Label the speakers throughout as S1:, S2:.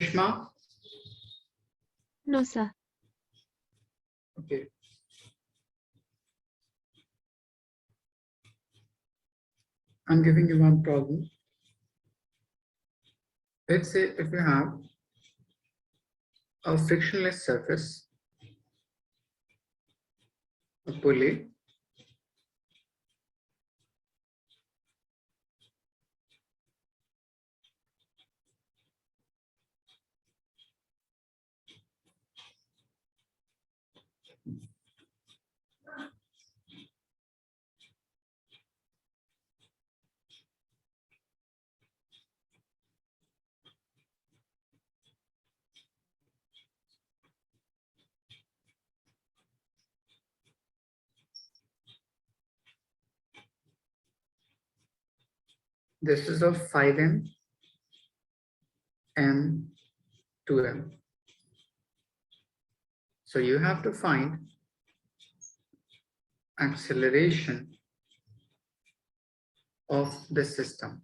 S1: Reshma?
S2: No, sir.
S1: Okay. I'm giving you one problem. Let's say if you have a frictionless surface, a pulley, this is of 5m and 2m. So you have to find acceleration of the system.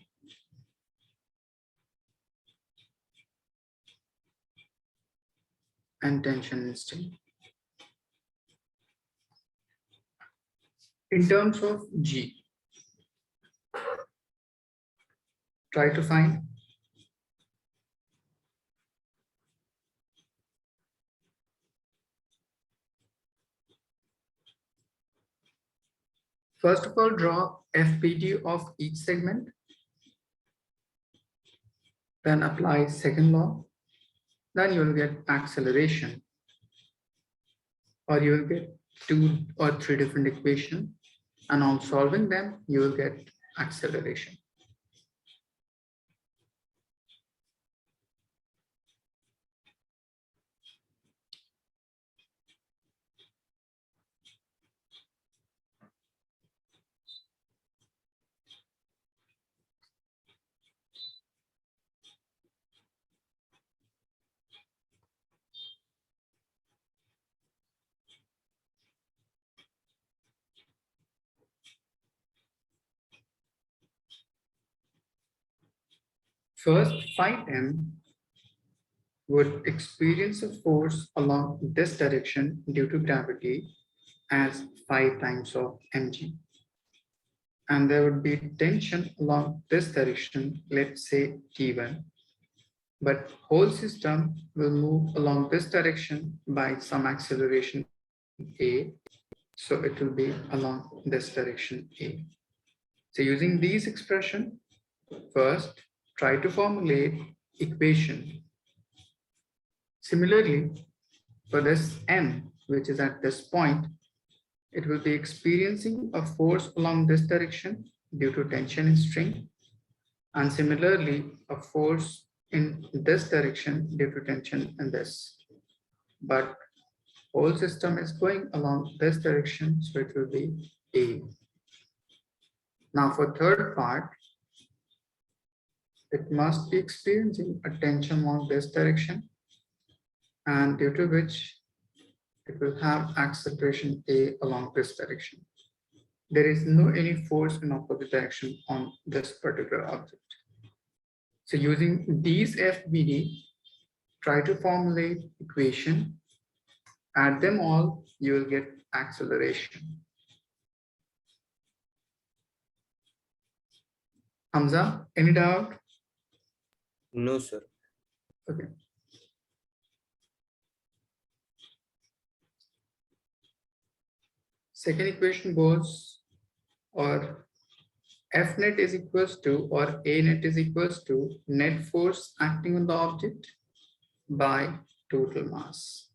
S1: And tension instinct. In terms of G, try to find first of all, draw FPD of each segment, then apply second law, then you will get acceleration, or you will get 2 or 3 different equations, and on solving them, you will get acceleration. First, 5m would experience a force along this direction due to gravity as 5 times of mg. And there would be tension along this direction, let's say T1. But whole system will move along this direction by some acceleration A. So it will be along this direction A. So using these expression, first try to formulate equation. Similarly, for this M, which is at this point, it will be experiencing a force along this direction due to tension in string, and similarly a force in this direction due to tension in this. But whole system is going along this direction, so it will be A. Now for third part, it must be experiencing a tension along this direction, and due to which it will have acceleration A along this direction. There is no any force in opposite direction on this particular object. So using these FBD, try to formulate equation, add them all, you will get acceleration. Hamza, any doubt?
S3: No, sir.
S1: Okay. Second equation goes, or F net is equals to, or A net is equals to net force acting on the object by total mass.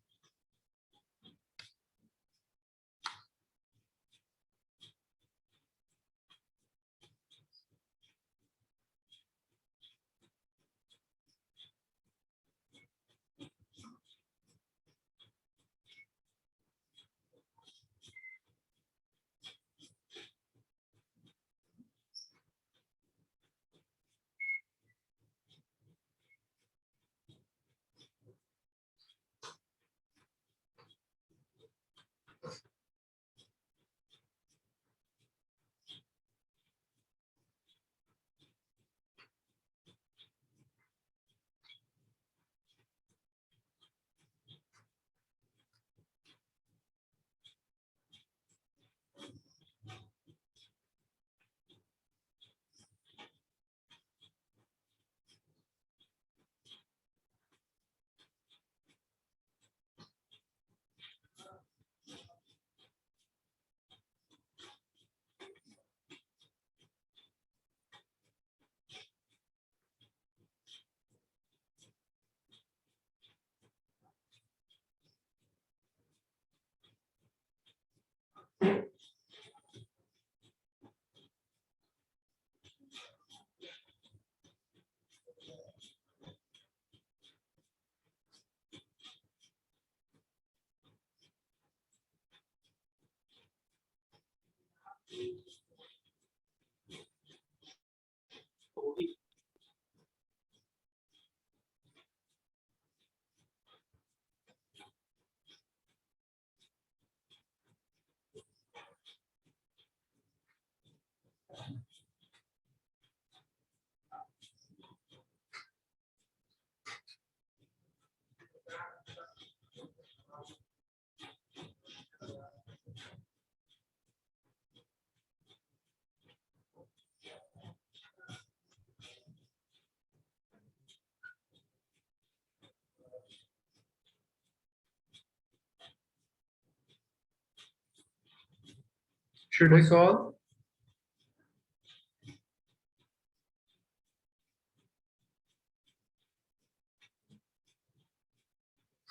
S1: Should I solve?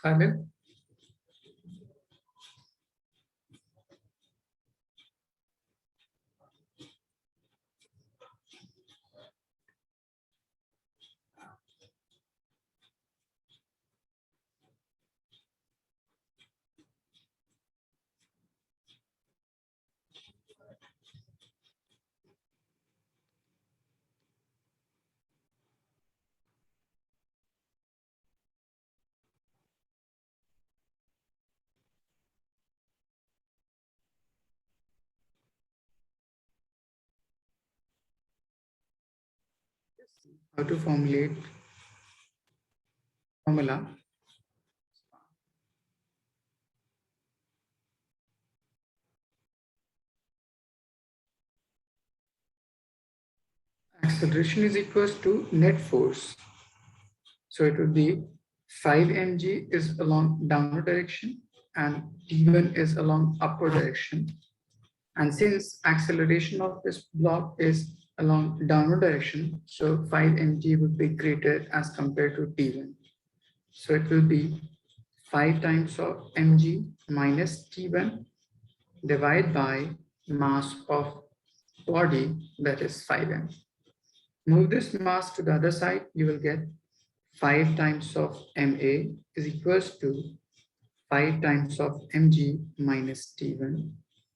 S1: Khalid? How to formulate formula? Acceleration is equals to net force. So it would be 5 mg is along downward direction and T1 is along upward direction. And since acceleration of this block is along downward direction, so 5 mg would be greater as compared to T1. So it will be 5 times of mg minus T1 divided by mass of body, that is 5m. Move this mass to the other side, you will get 5 times of ma is equals to 5 times of mg minus T1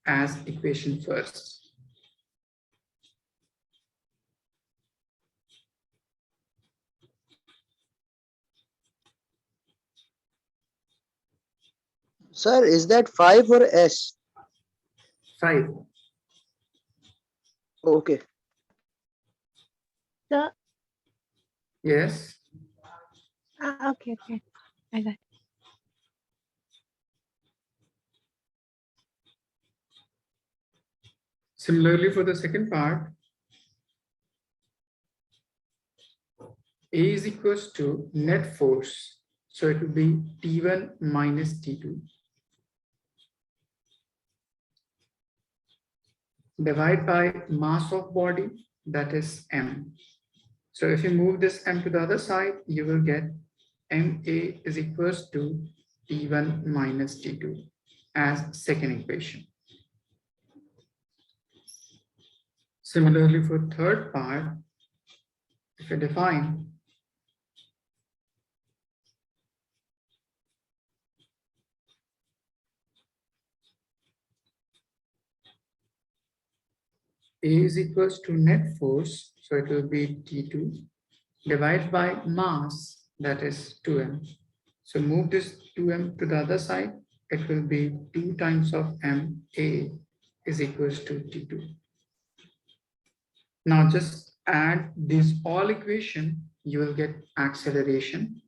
S1: as equation first.
S4: Sir, is that 5 or S?
S1: 5.
S4: Okay.
S2: Sir,
S1: Yes.
S2: okay, okay. I got it.
S1: Similarly, for the second part, A is equals to net force. So it will be T1 minus T2 divided by mass of body, that is m. So if you move this m to the other side, you will get ma is equals to T1 minus T2 as second equation. Similarly, for third part, if you define A is equals to net force, so it will be T2 divided by mass, that is 2m. So move this 2m to the other side, it will be 2 times of ma is equals to T2. Now just add this all equation, you will get acceleration.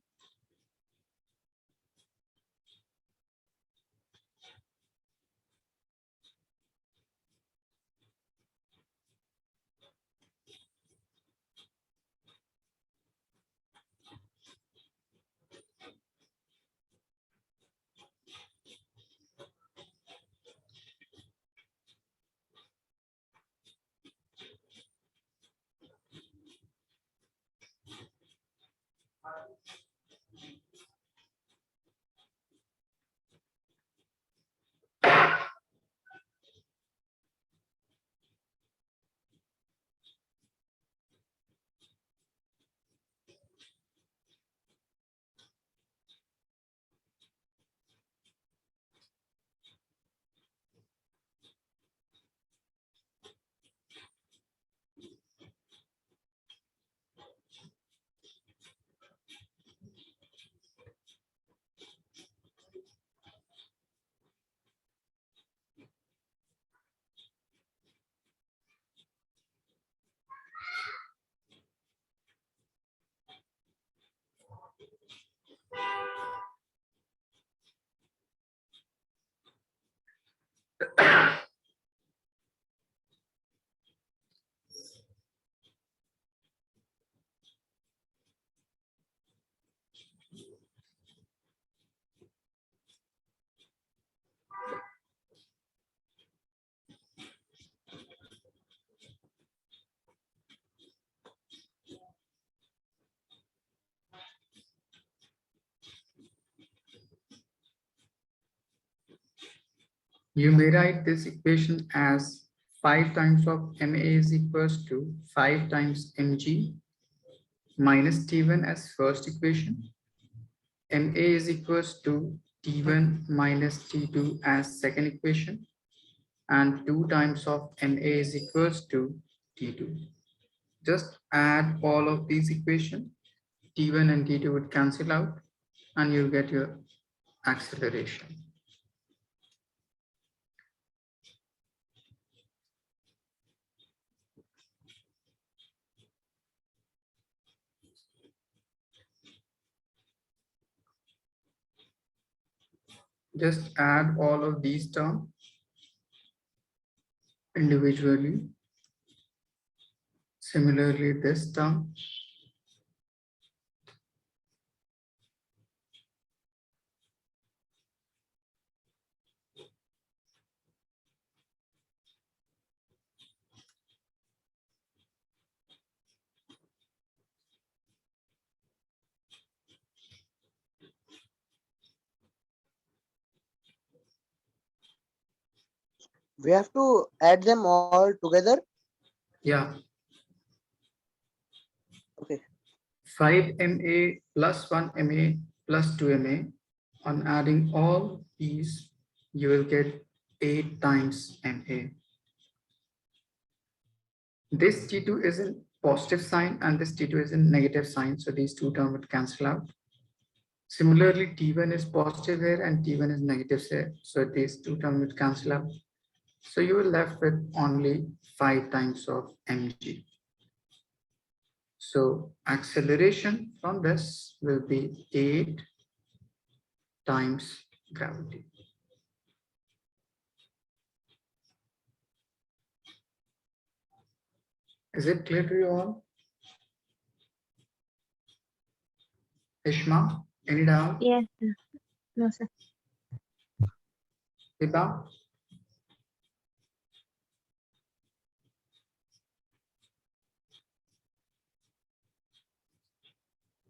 S1: You may write this equation as 5 times of MA is equals to 5 times mg minus T1 as first equation. MA is equals to T1 minus T2 as second equation. And 2 times of MA is equals to T2. Just add all of these equations. T1 and T2 would cancel out and you'll get your acceleration. Just add all of these terms individually. Similarly, this term.
S4: We have to add them all together.
S1: Yeah.
S4: Okay.
S1: 5 MA plus 1 MA plus 2 MA. On adding all these, you will get 8 times MA. This T2 is in positive sign and this T2 is in negative sign. So these two terms would cancel out. Similarly, T1 is positive here and T1 is negative here. So these two terms would cancel out. So you will left with only 5 times of mg. So acceleration from this will be 8 times gravity. Is it clear to you all? Ishma, any doubt?
S2: Yes, sir. No, sir.
S1: Hiba?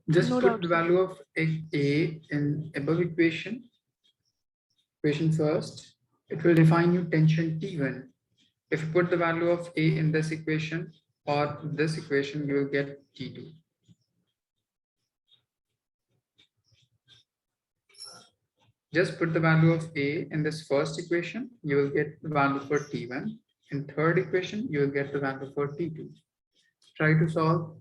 S1: Just
S2: No
S1: put
S2: doubt,
S1: the
S2: sir.
S1: value of A in above equation first. It will define you tension T1. If you put the value of A in this equation or this equation, you will get T2. Just put the value of A in this first equation, you will get the value for T1. In third equation, you will get the value for T2. Try to solve.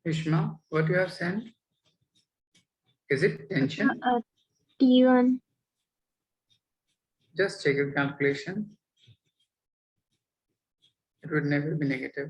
S1: Ishma, what you have sent? Is it tension?
S2: T1.
S1: Just check your calculation. It would never be negative.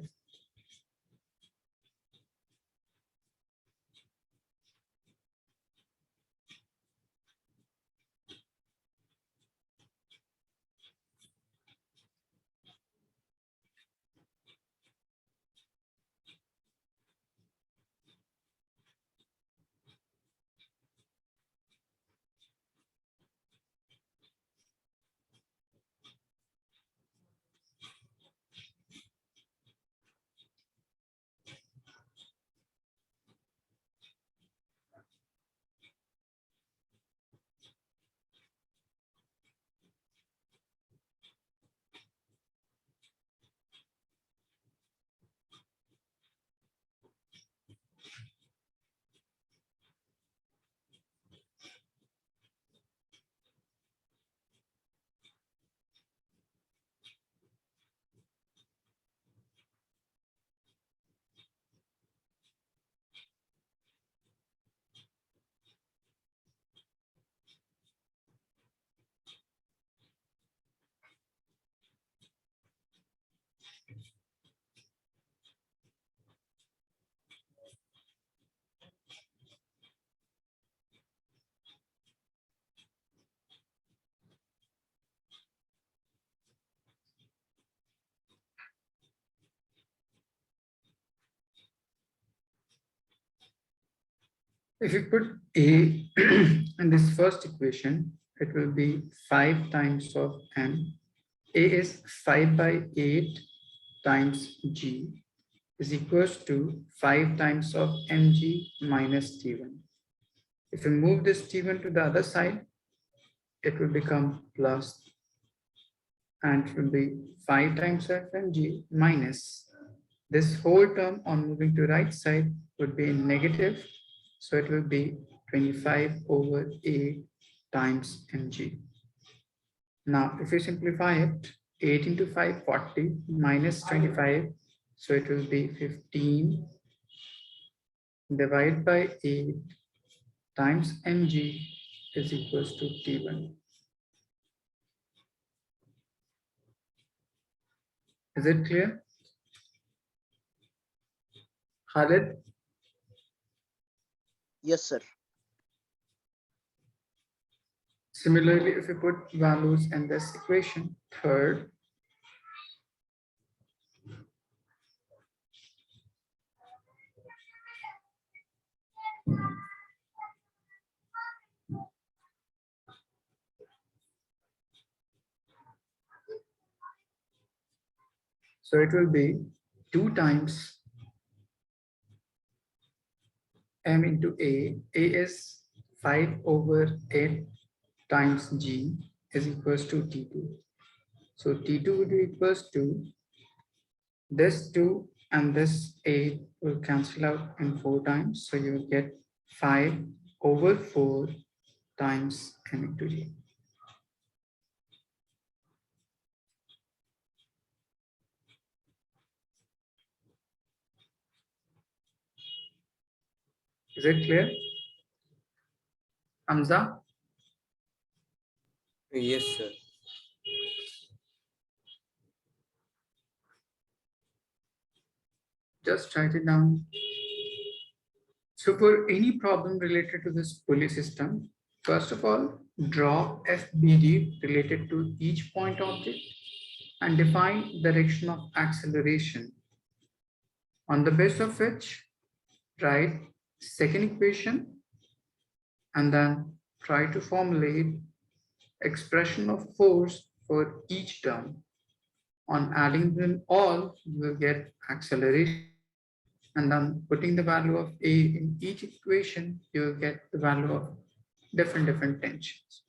S1: If you put A in this first equation, it will be 5 times of M. A is 5 by 8 times G is equals to 5 times of mg minus T1. If you move this T1 to the other side, it will become plus, and it will be 5 times of mg minus. This whole term on moving to right side would be negative, so it will be 25 over 8 times mg. Now, if you simplify it, 8 into 5, 40 minus 25, so it will be 15 divided by 8 times mg is equals to T1. Is it clear? Khalid?
S4: Yes, sir.
S1: Similarly, if you put values in this equation, third, so it will be 2 times m into A. A is 5 over 8 times G is equals to T2. So T2 would be equals to this 2 and this 8 will cancel out in 4 times. So you will get 5 over 4 times m into G. Is it clear? Hamza?
S3: Yes, sir.
S1: Just write it down. So for any problem related to this pulley system, first of all, draw FBD related to each point object and define direction of acceleration. On the basis of which, write second equation and then try to formulate expression of force for each term. On adding them all, you will get acceleration. And then putting the value of A in each equation, you will get the value of different tensions.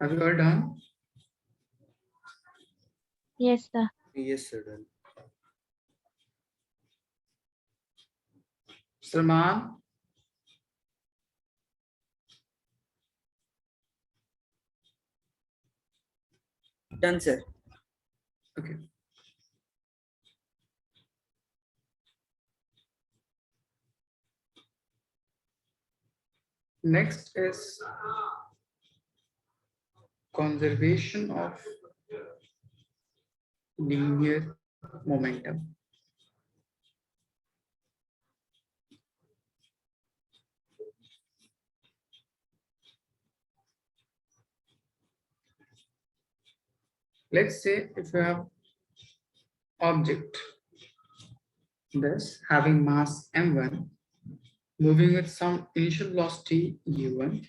S1: Have you all done?
S2: Yes, sir.
S3: Yes, sir. Done.
S1: Salman?
S5: Done, sir.
S1: Okay. Next is conservation of linear momentum. Let's say if you have object, this having mass m1, moving with some initial velocity u1,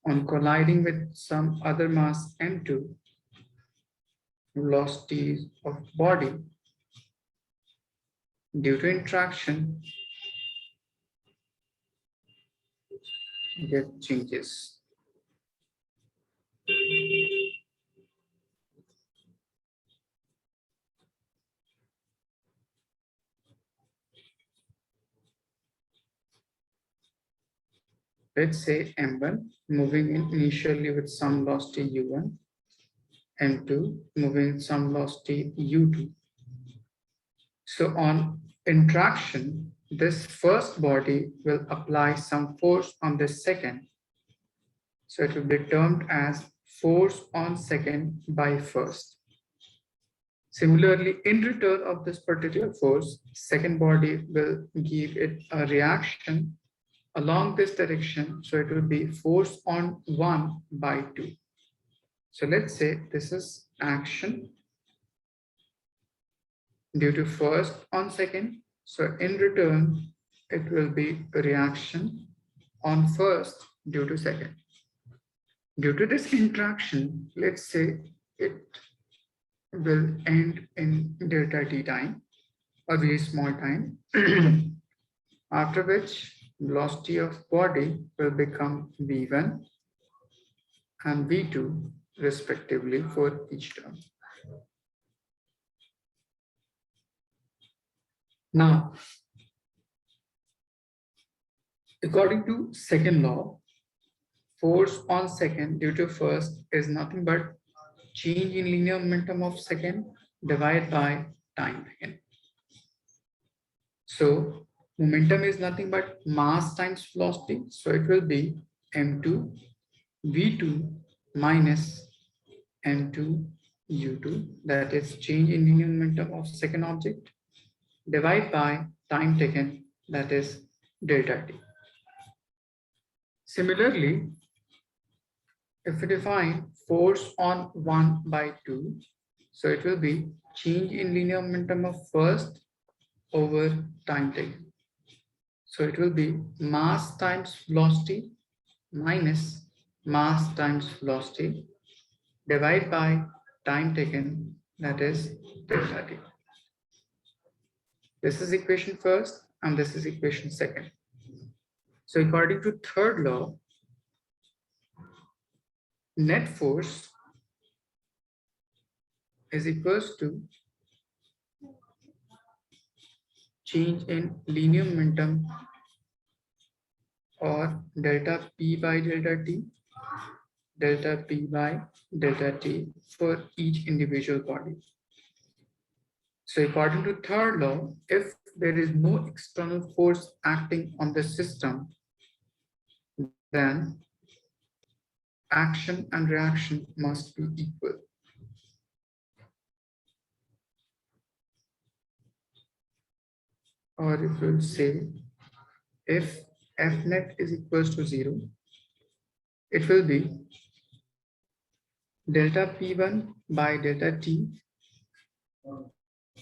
S1: on colliding with some other mass m2, velocities of body due to interaction get changes. Let's say m1 moving in initially with some velocity u1, m2 moving some velocity u2. So on interaction, this first body will apply some force on the second. So it will be termed as force on second by first. Similarly, in return of this particular force, second body will give it a reaction along this direction. So it will be force on 1 by 2. So let's say this is action due to first on second. So in return, it will be a reaction on first due to second. Due to this interaction, let's say it will end in delta t time, a very small time, after which velocity of body will become v1 and v2 respectively for each term. Now, according to second law, force on second due to first is nothing but change in linear momentum of second divided by time taken. So momentum is nothing but mass times velocity. So it will be m2 v2 minus m2 u2, that is change in linear momentum of second object, divided by time taken, that is delta t. Similarly, if we define force on 1 by 2, so it will be change in linear momentum of first over time taken. So it will be mass times velocity minus mass times velocity divided by time taken, that is delta t. This is equation first and this is equation second. So according to third law, net force is equals to change in linear momentum or delta p by delta t for each individual body. So according to third law, if there is no external force acting on the system, then action and reaction must be equal. Or if we say if F net is equals to 0, it will be delta P1 by delta T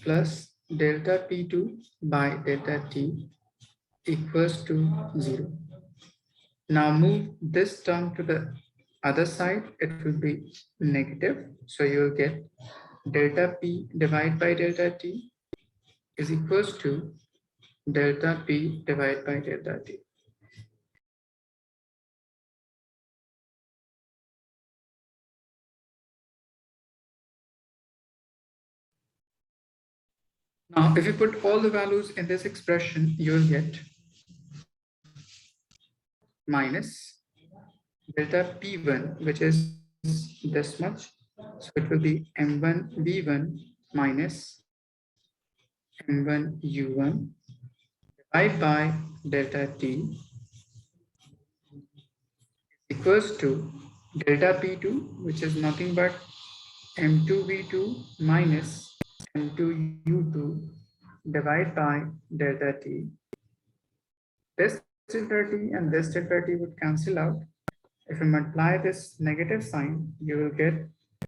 S1: plus delta P2 by delta T equals to 0. Now move this term to the other side, it will be negative. So you will get delta P divided by delta T is equals to delta P divided by delta T. Now, if you put all the values in this expression, you will get minus delta P1, which is this much. So it will be M1 V1 minus M1 U1 divided by delta T equals to delta P2, which is nothing but M2 V2 minus M2 U2 divided by delta T. This delta T and this delta T would cancel out. If you multiply this negative sign, you will get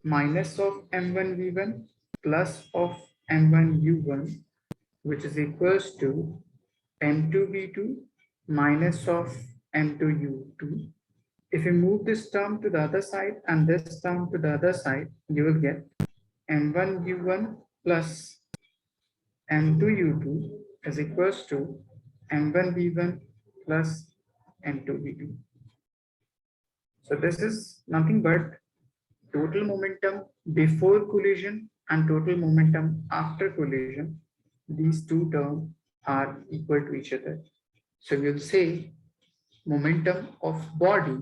S1: minus of M1 V1 plus of M1 U1, which is equals to M2 V2 minus of M2 U2. If you move this term to the other side and this term to the other side, you will get M1 U1 plus M2 U2 is equals to M1 V1 plus M2 V2. So this is nothing but total momentum before collision and total momentum after collision. These two terms are equal to each other. So we'll say momentum of body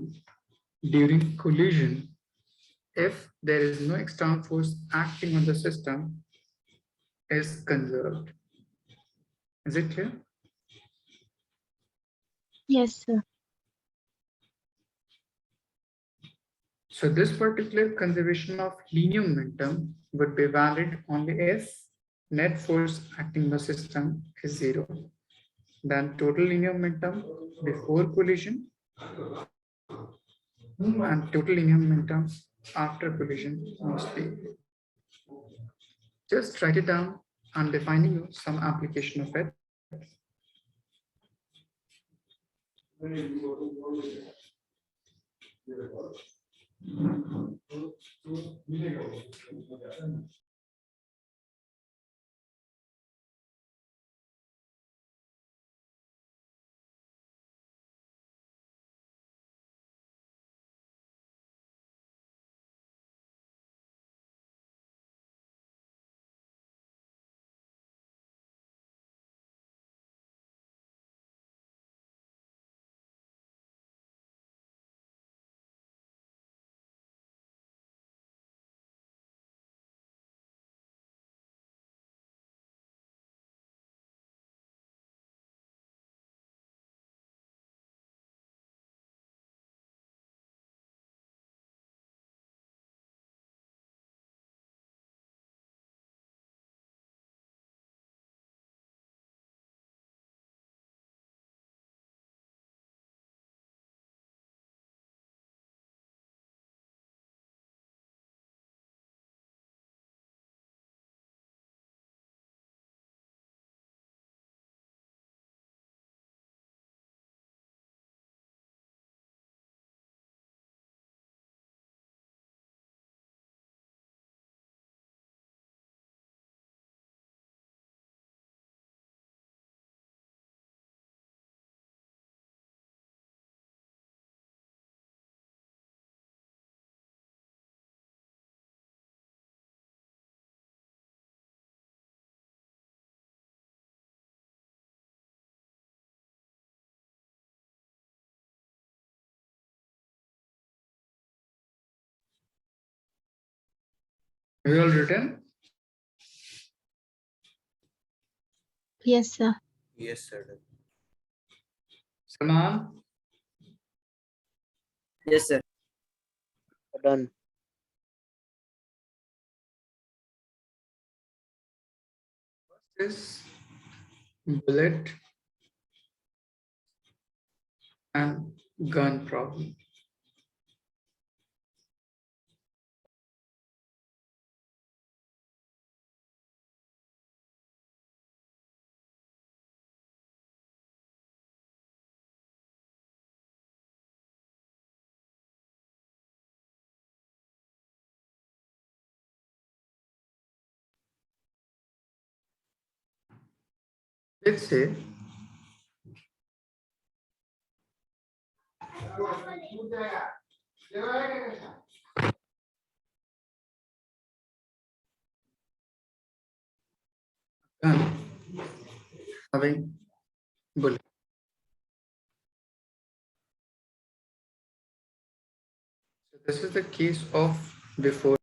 S1: during collision, if there is no external force acting on the system, is conserved. Is it clear?
S2: Yes, sir.
S1: So this particular conservation of linear momentum would be valid only if net force acting on the system is 0. then total linear momentum before collision and total linear momentum after collision must be. Just write it down. I'm defining you some application of it. Have you all written?
S2: Yes, sir.
S3: Yes, sir.
S1: Salman,
S5: Yes, sir.
S4: Done.
S1: is bullet and gun problem. Let's say gun having bullet. So this is the case of before.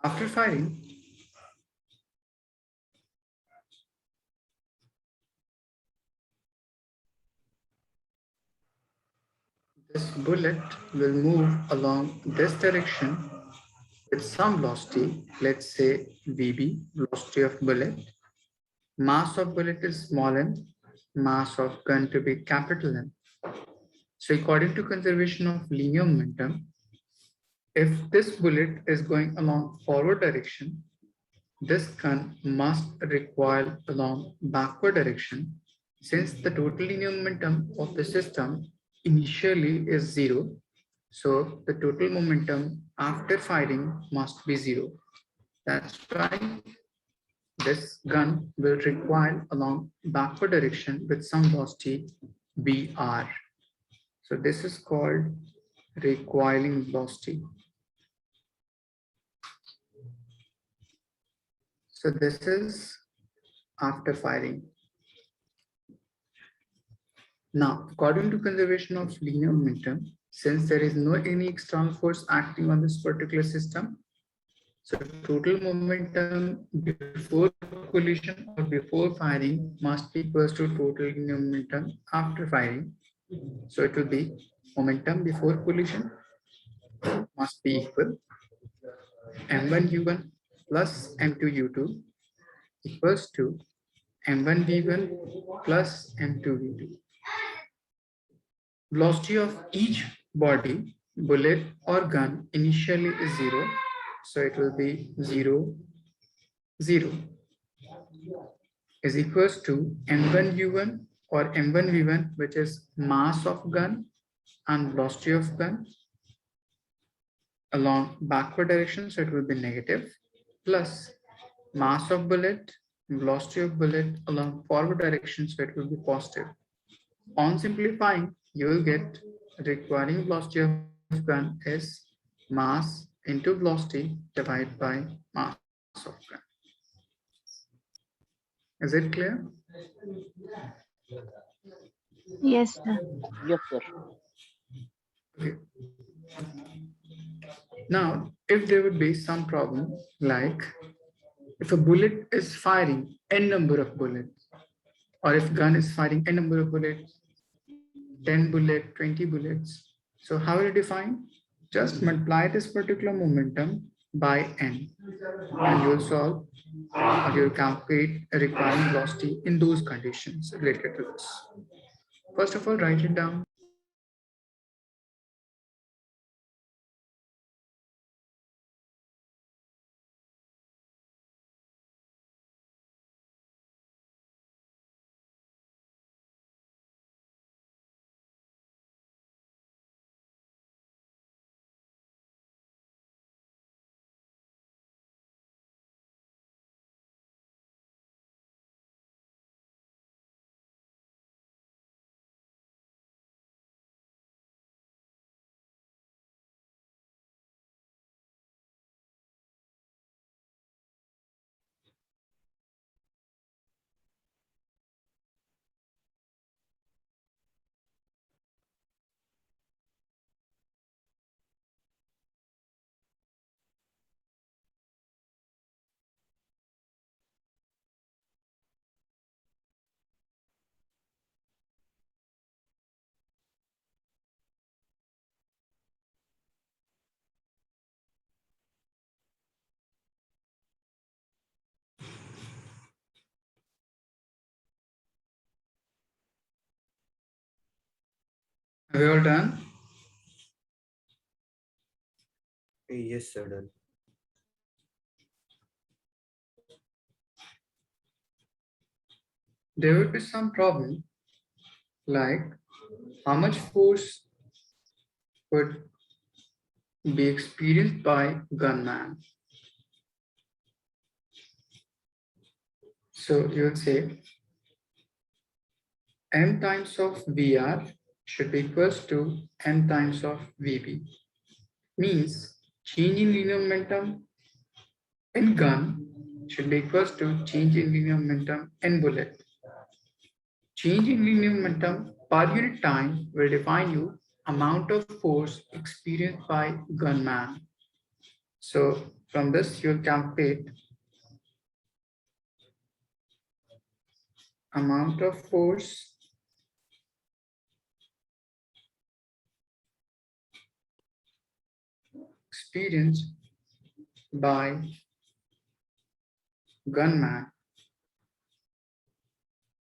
S1: After firing, this bullet will move along this direction with some velocity, let's say VB, velocity of bullet. Mass of bullet is small m, mass of gun to be capital M. So according to conservation of linear momentum, if this bullet is going along forward direction, this gun must recoil along backward direction since the total linear momentum of the system initially is zero. So the total momentum after firing must be zero. That's why this gun will recoil along backward direction with some velocity Br. So this is called recoiling velocity. So this is after firing. Now, according to conservation of linear momentum, since there is no any external force acting on this particular system, so total momentum before collision or before firing must be equal to total linear momentum after firing. So it will be momentum before collision must be equal. M1U1 plus M2U2 equals to M1V1 plus M2V2. Velocity of each body, bullet or gun initially is 0. So it will be 0, 0 is equals to M1U1 or M1V1, which is mass of gun and velocity of gun along backward direction. So it will be negative, plus mass of bullet, velocity of bullet along forward direction. So it will be positive. On simplifying, you will get requiring velocity of gun is mass into velocity divided by mass of gun. Is it clear?
S2: Yes, sir.
S4: Yes, sir.
S1: Okay. Now, if there would be some problem, like if a bullet is firing n number of bullets, or if gun is firing n number of bullets, 10 bullets, 20 bullets. So how will you define? Just multiply this particular momentum by n, and you'll solve or you'll calculate a requiring velocity in those conditions related to this. First of all, write it down. Have you all done?
S3: Yes, sir. Done.
S1: There will be some problem like how much force would be experienced by gunman. So you will say m times of VR should be equals to m times of VB. Means change in linear momentum in gun should be equals to change in linear momentum in bullet. Change in linear momentum per unit time will define you amount of force experienced by gunman. So from this you'll calculate amount of force experienced by gunman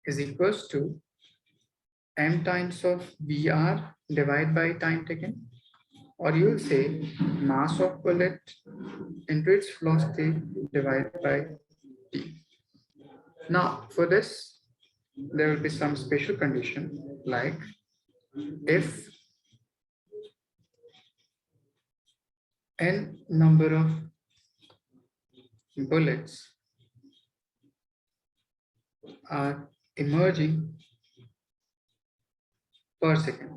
S1: is equals to m times of VR divided by time taken, or you will say mass of bullet into its velocity divided by t. Now for this, there will be some special condition like if n number of bullets are emerging per second.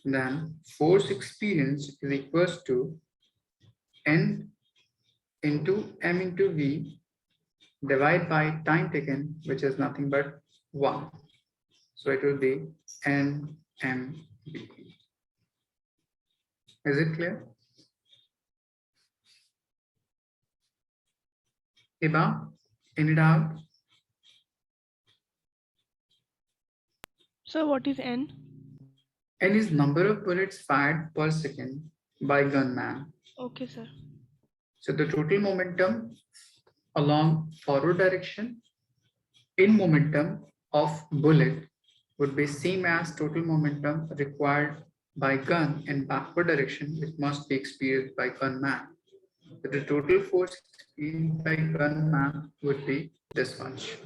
S1: Then force experience is equals to n into m into v divided by time taken, which is nothing but 1. So it will be n m v. Is it clear? Iba, any doubt?
S6: So what is N?
S1: N is number of bullets fired per second by gunman.
S6: Okay, sir.
S1: So the total momentum along forward direction in momentum of bullet would be same as total momentum required by gun in backward direction, which must be experienced by gunman. So the total force experienced by gunman would be this much.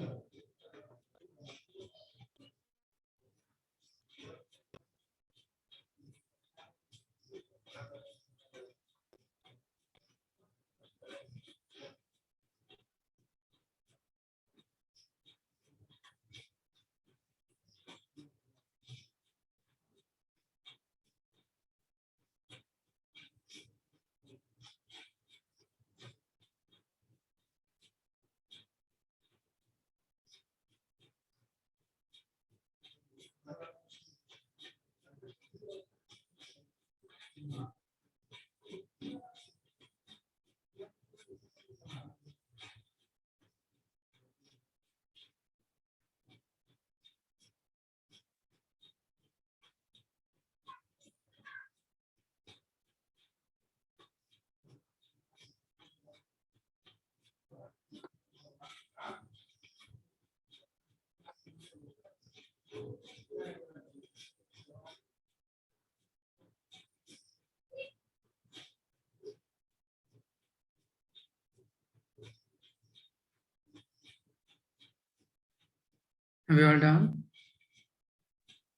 S1: Are we all done?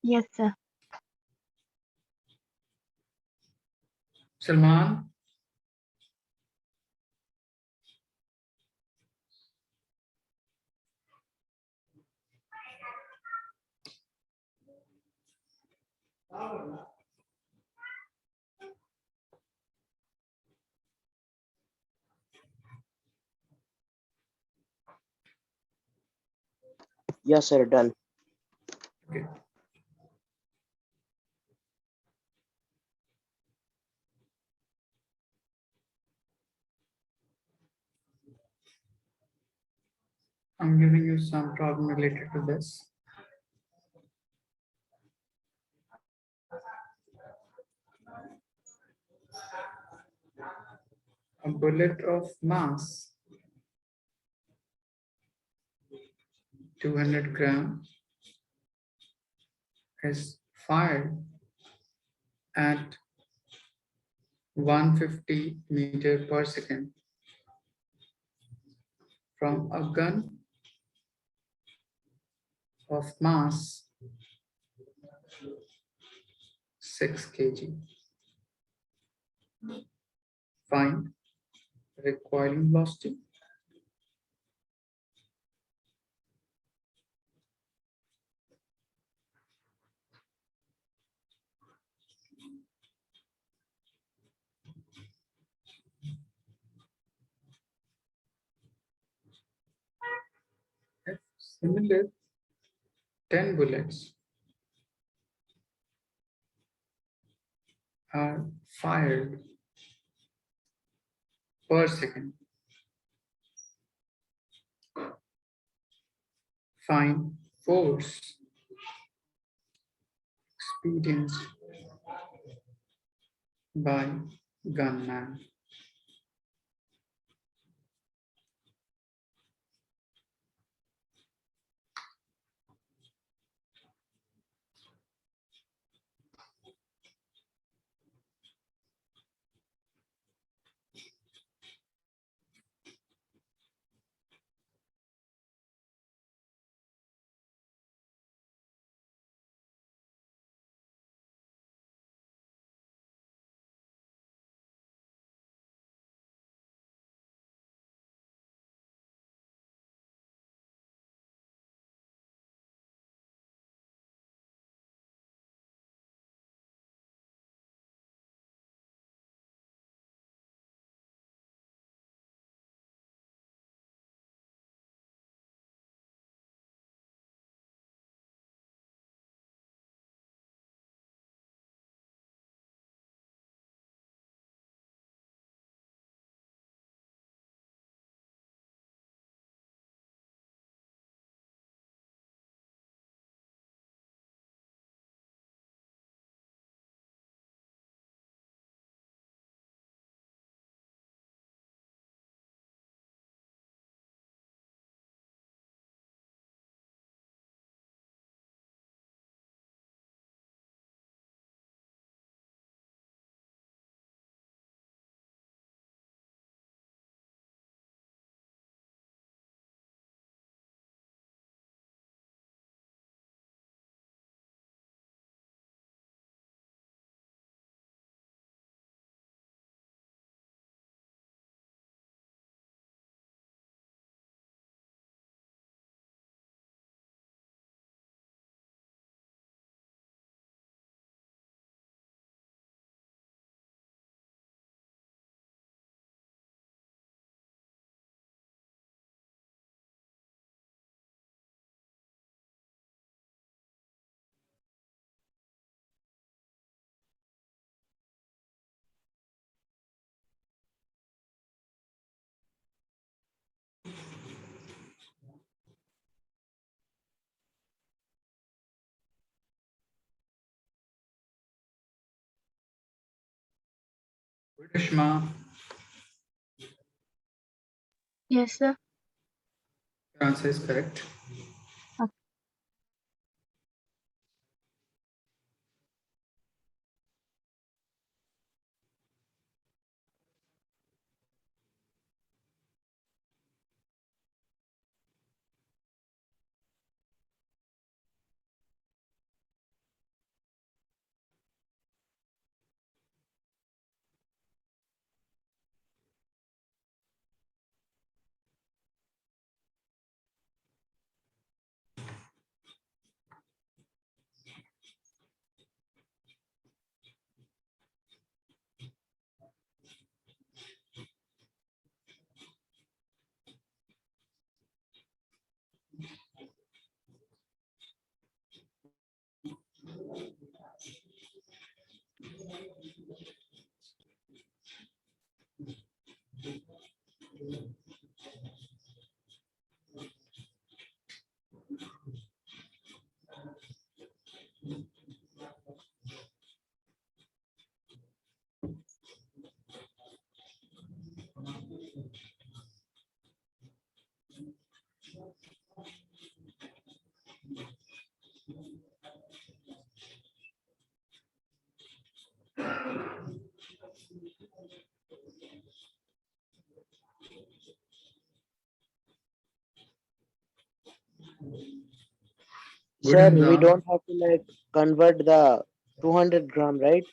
S2: Yes, sir.
S1: Salman?
S4: Yes, sir. Done.
S1: Okay. I'm giving you some problem related to this. A bullet of mass 200 gram is fired at 150 meter per second from a gun of mass 6 kg. Find recoiling velocity. If similar 10 bullets are fired per second, find force experienced by gunman. Good, Ashma.
S2: Yes, sir.
S1: Your answer is correct.
S2: Okay.
S1: Good,
S4: Sir, we
S1: Hamza.
S4: don't have to like convert the 200 gram, right?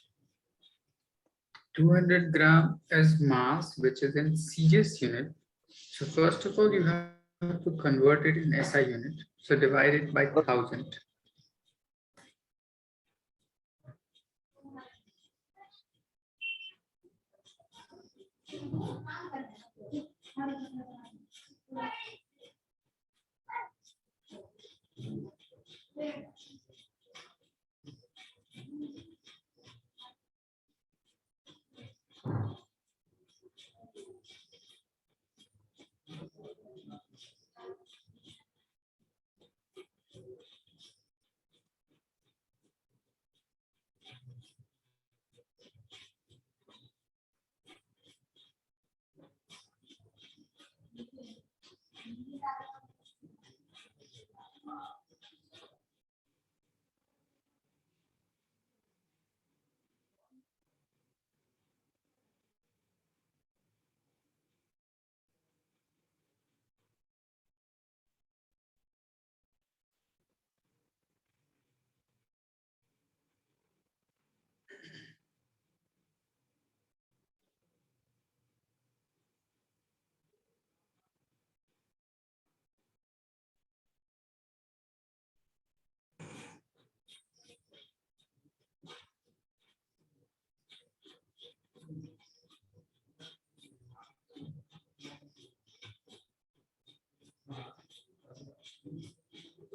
S1: 200 gram is mass, which is in CS unit. So first of all, you have to convert it in SI unit. So divide it by 1000.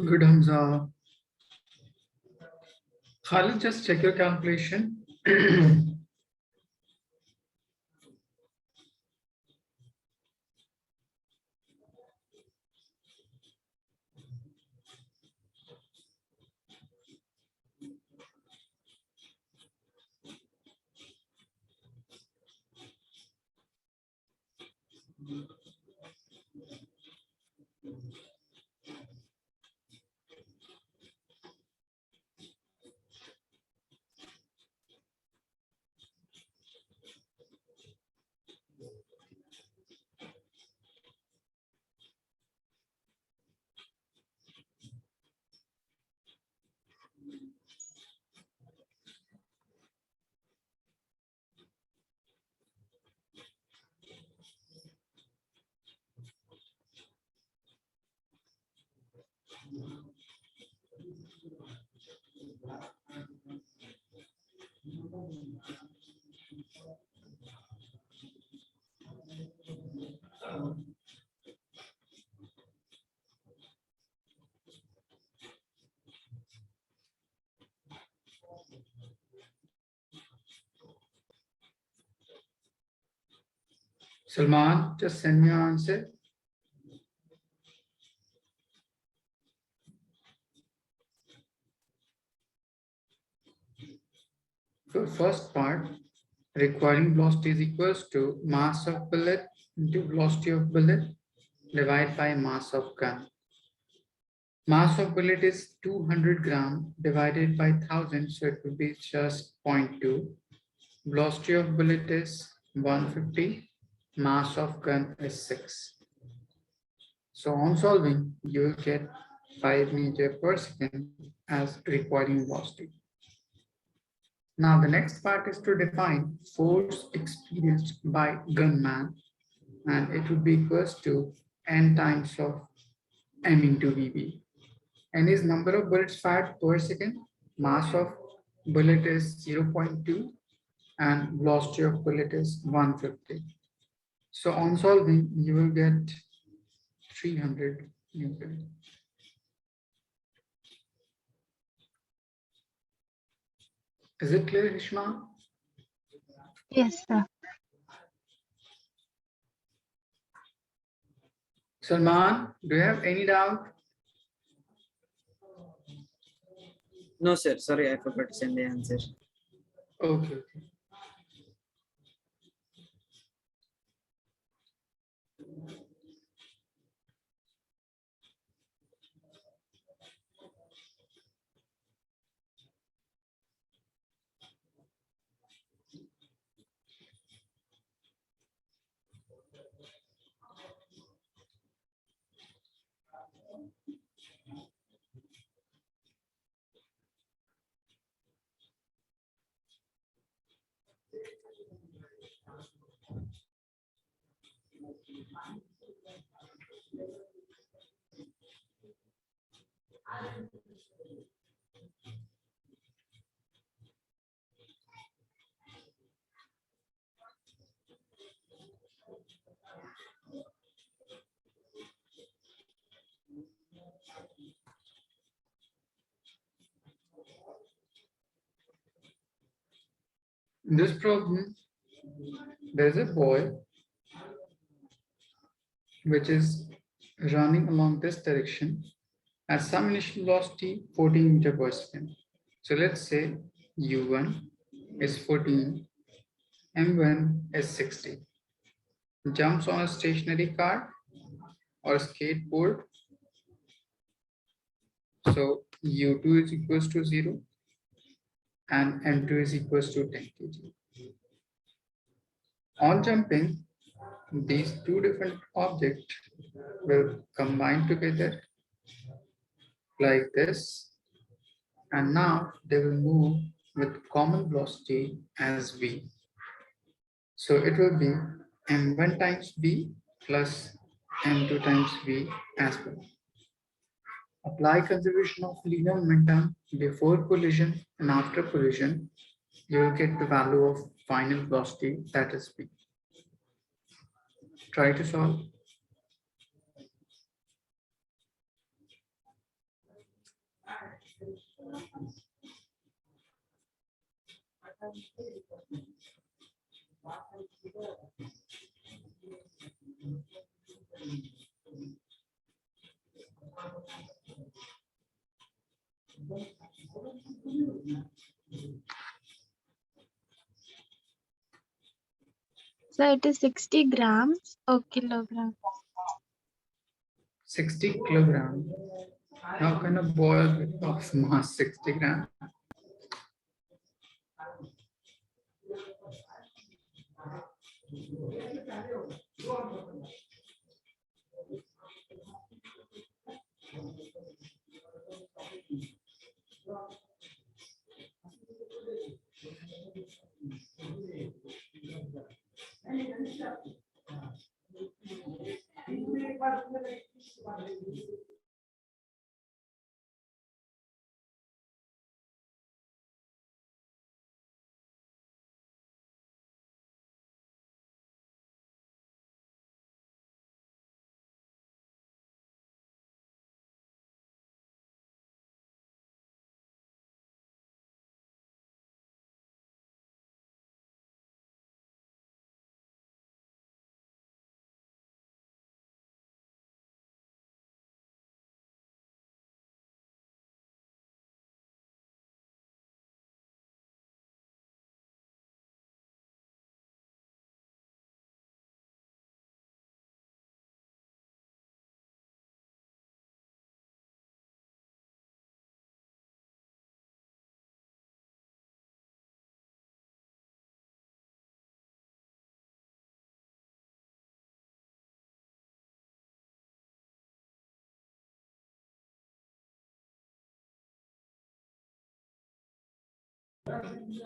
S1: Good, Hamza. Khalid, just check your calculation. Salman, just send me your answer. For first part, requiring velocity is equals to mass of bullet into velocity of bullet divided by mass of gun. Mass of bullet is 200 gram divided by 1000, so it will be just 0.2. Velocity of bullet is 150. Mass of gun is 6. So on solving, you will get 5 meter per second as requiring velocity. Now the next part is to define force experienced by gunman, and it would be equals to n times of m into vb. N is number of bullets fired per second, mass of bullet is 0.2, and velocity of bullet is 150. So on solving, you will get 300 Newton. Is it clear, Hishma?
S2: Yes, sir.
S1: Salman, do you have any doubt?
S5: No, sir. Sorry, I forgot to send the answer.
S1: Okay. In this problem, there is a boy which is running along this direction at some initial velocity 14 meter per second. So let's say u1 is 14, m1 is 60. Jumps on a stationary car or skateboard. So u2 is equals to 0 and m2 is equals to 10 kg. On jumping, these two different objects will combine together like this, and now they will move with common velocity as v. So it will be m1 times v plus m2 times v as well. Apply conservation of linear momentum before collision and after collision. You will get the value of final velocity, that is v. Try to solve.
S2: So it is 60 grams or kilogram.
S1: 60 kilogram. How can a ball of mass 60 gram?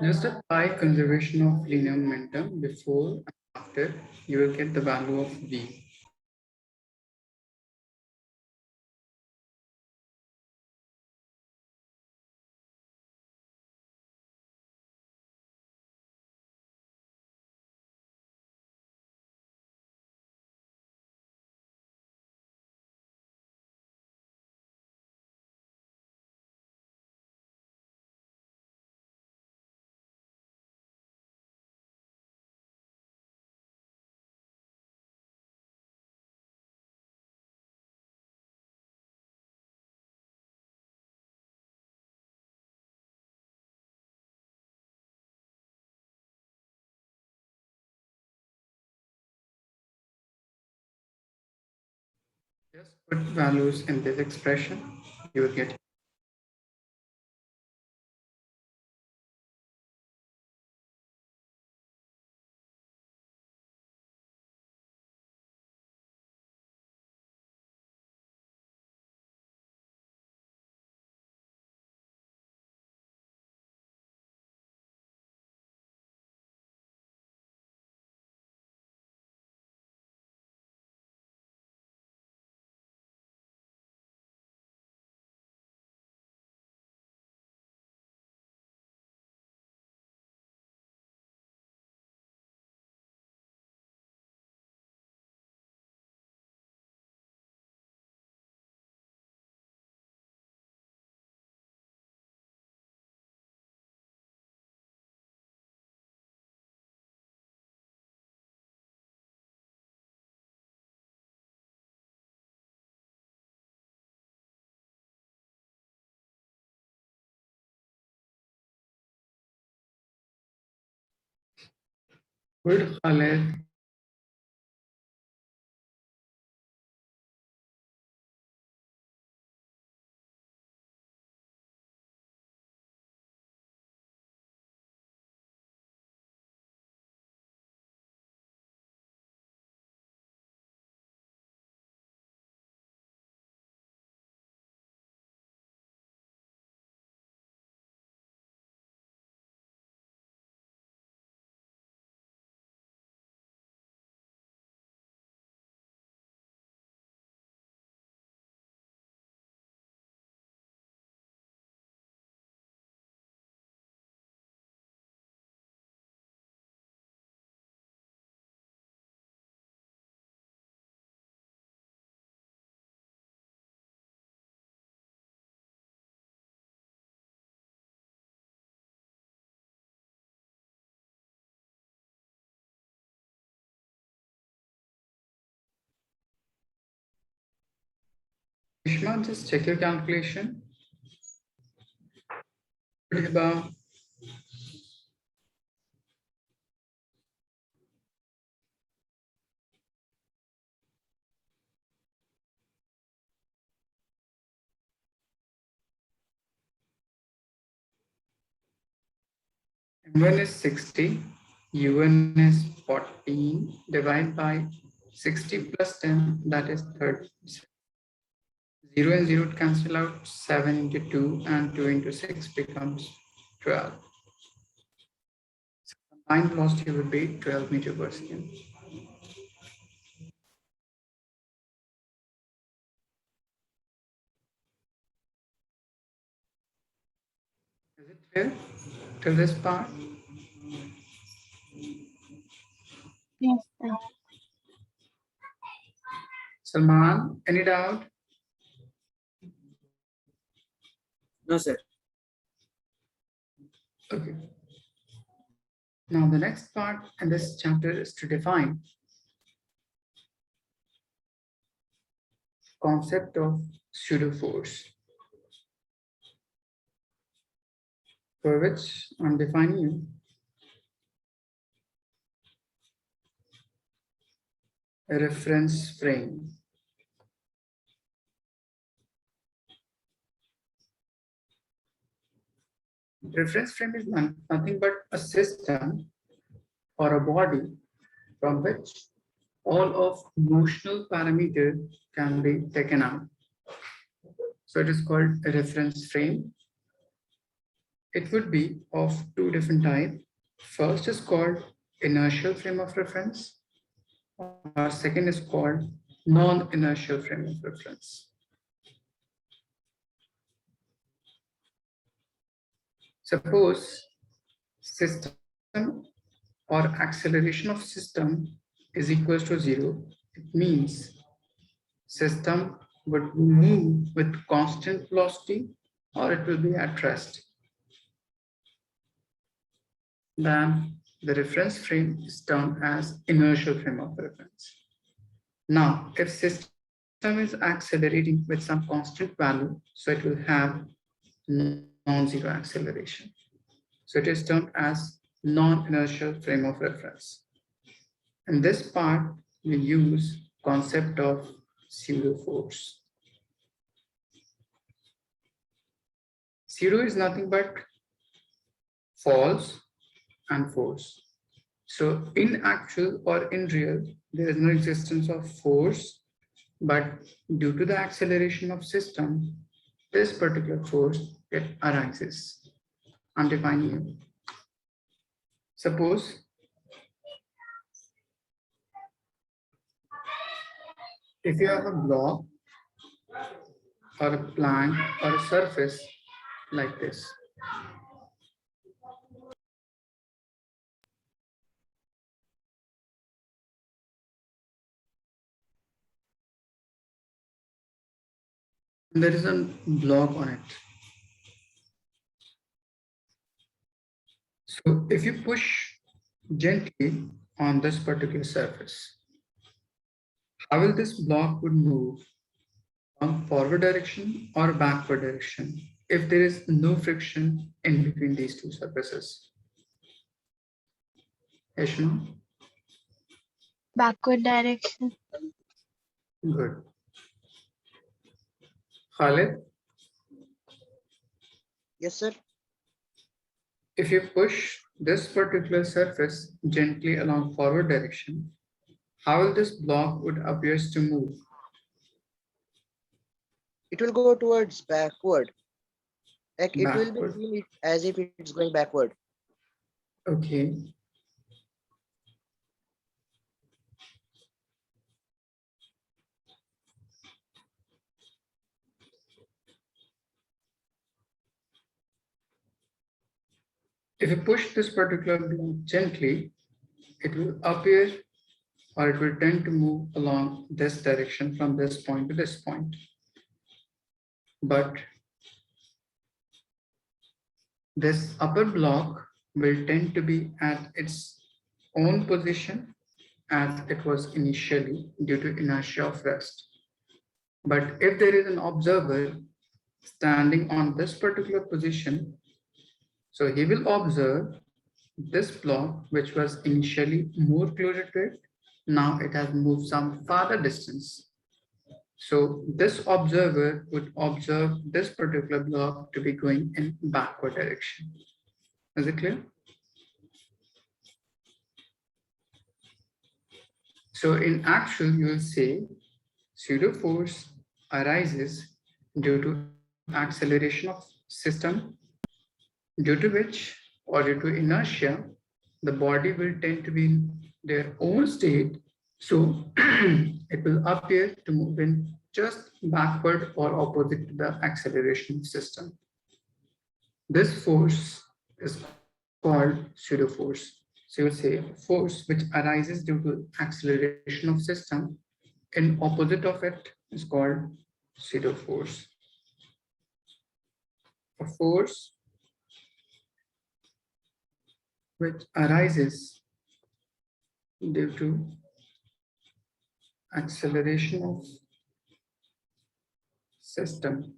S1: Just apply conservation of linear momentum before and after, you will get the value of V. Just put values in this expression, you will get. Good, Khaled. Ishma, just check your calculation. Good, Hiba. M1 is 60, U1 is 14, divide by 60 plus 10, that is 30. 0 and 0 cancel out, 7 into 2 and 2 into 6 becomes 12. So combined velocity would be 12 meter per second. Is it clear till this part?
S2: Yes, sir.
S1: Salman, any doubt?
S5: No, sir.
S1: Okay. Now the next part in this chapter is to define concept of pseudo force, for which I'm defining a reference frame. Reference frame is nothing but a system or a body from which all of notional parameter can be taken out. So it is called a reference frame. it would be of two different types. First is called inertial frame of reference, or second is called non-inertial frame of reference. Suppose system or acceleration of system is equals to 0, it means system would move with constant velocity or it will be at rest. Then the reference frame is termed as inertial frame of reference. Now, if system is accelerating with some constant value, so it will have non-zero acceleration. So it is termed as non-inertial frame of reference. In this part, we use concept of pseudo force. Pseudo is nothing but false and force. So in actual or in real, there is no existence of force, but due to the acceleration of system, this particular force it arises. I'm defining it. Suppose if you have a block or a plank or a surface like this, there is a block on it. So if you push gently on this particular surface, how will this block would move on forward direction or backward direction if there is no friction in between these two surfaces? Ashna?
S2: Backward direction.
S1: Good. Khalid,
S4: Yes, sir.
S1: if you push this particular surface gently along forward direction, how will this block would appears to move?
S4: It will go towards backward. Like it will be
S1: Backward.
S4: feel as if it's going backward.
S1: Okay. If you push this particular block gently, it will appear or it will tend to move along this direction from this point to this point. But this upper block will tend to be at its own position as it was initially due to inertia of rest. But if there is an observer standing on this particular position, so he will observe this block, which was initially more closer to it, now it has moved some farther distance. So this observer would observe this particular block to be going in backward direction. Is it clear? So in actual, you will say pseudo force arises due to acceleration of system, due to which or due to inertia, the body will tend to be in their own state. So it will appear to move in just backward or opposite to the acceleration system. This force is called pseudo force. So you would say force which arises due to acceleration of system in opposite of it is called pseudo force. A force which arises due to acceleration of system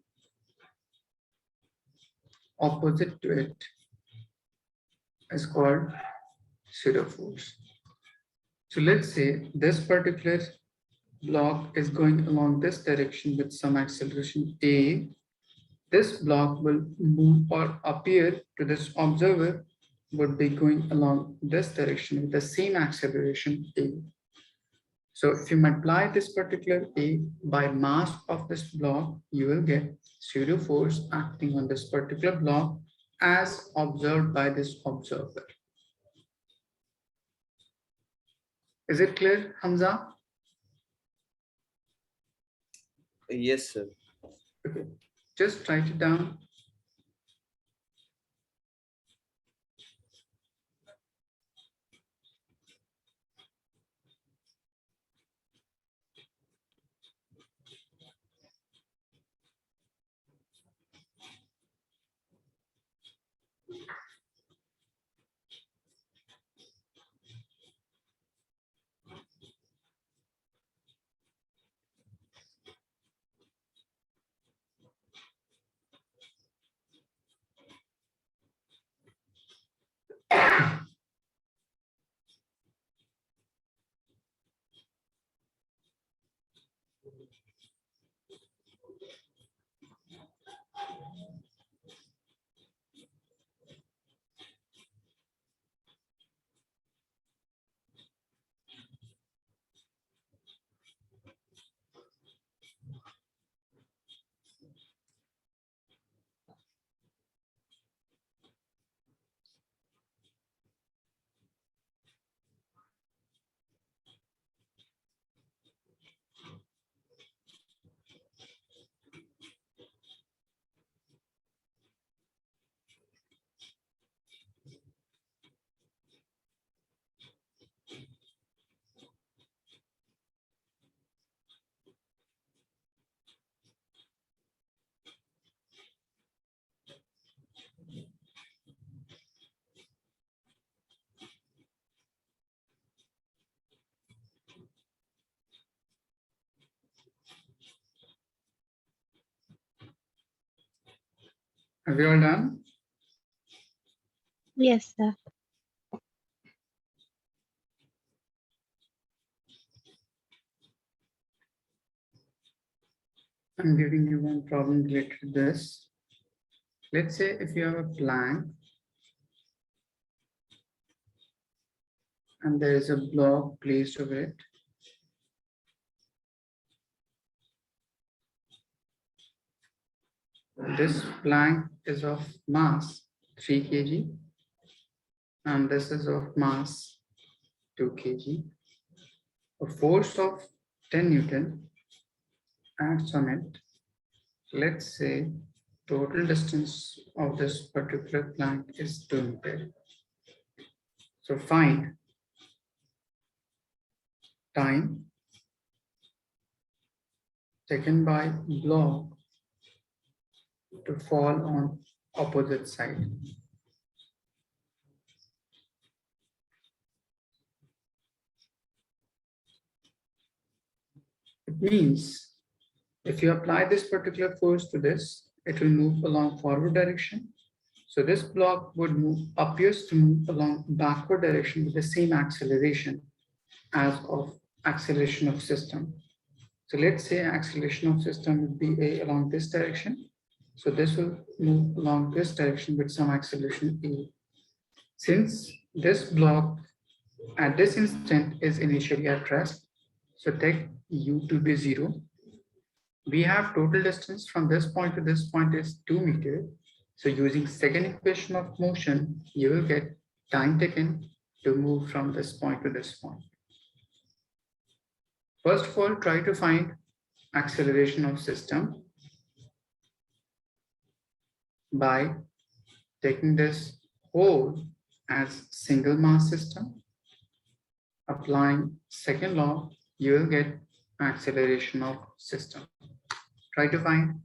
S1: opposite to it is called pseudo force. So let's say this particular block is going along this direction with some acceleration A. This block will move or appear to this observer would be going along this direction with the same acceleration A. So if you multiply this particular A by mass of this block, you will get pseudo force acting on this particular block as observed by this observer. Is it clear, Hamza?
S3: Yes, sir.
S1: Okay, just write it down. Have you all done?
S2: Yes, sir.
S1: I'm giving you one problem related to this. Let's say if you have a plank and there is a block placed over it. This plank is of mass 3 kg and this is of mass 2 kg. A force of 10 Newton acts on it. Let's say total distance of this particular plank is 2 meters. So find time taken by block to fall on opposite side. It means if you apply this particular force to this, it will move along forward direction. So this block would appears to move along backward direction with the same acceleration as of acceleration of system. So let's say acceleration of system would be along this direction. So this will move along this direction with some acceleration A. Since this block at this instant is initially at rest, so take U to be 0. We have total distance from this point to this point is 2 meters. So using second equation of motion, you will get time taken to move from this point to this point. First of all, try to find acceleration of system by taking this whole as single mass system. Applying second law, you will get acceleration of system. Try to find.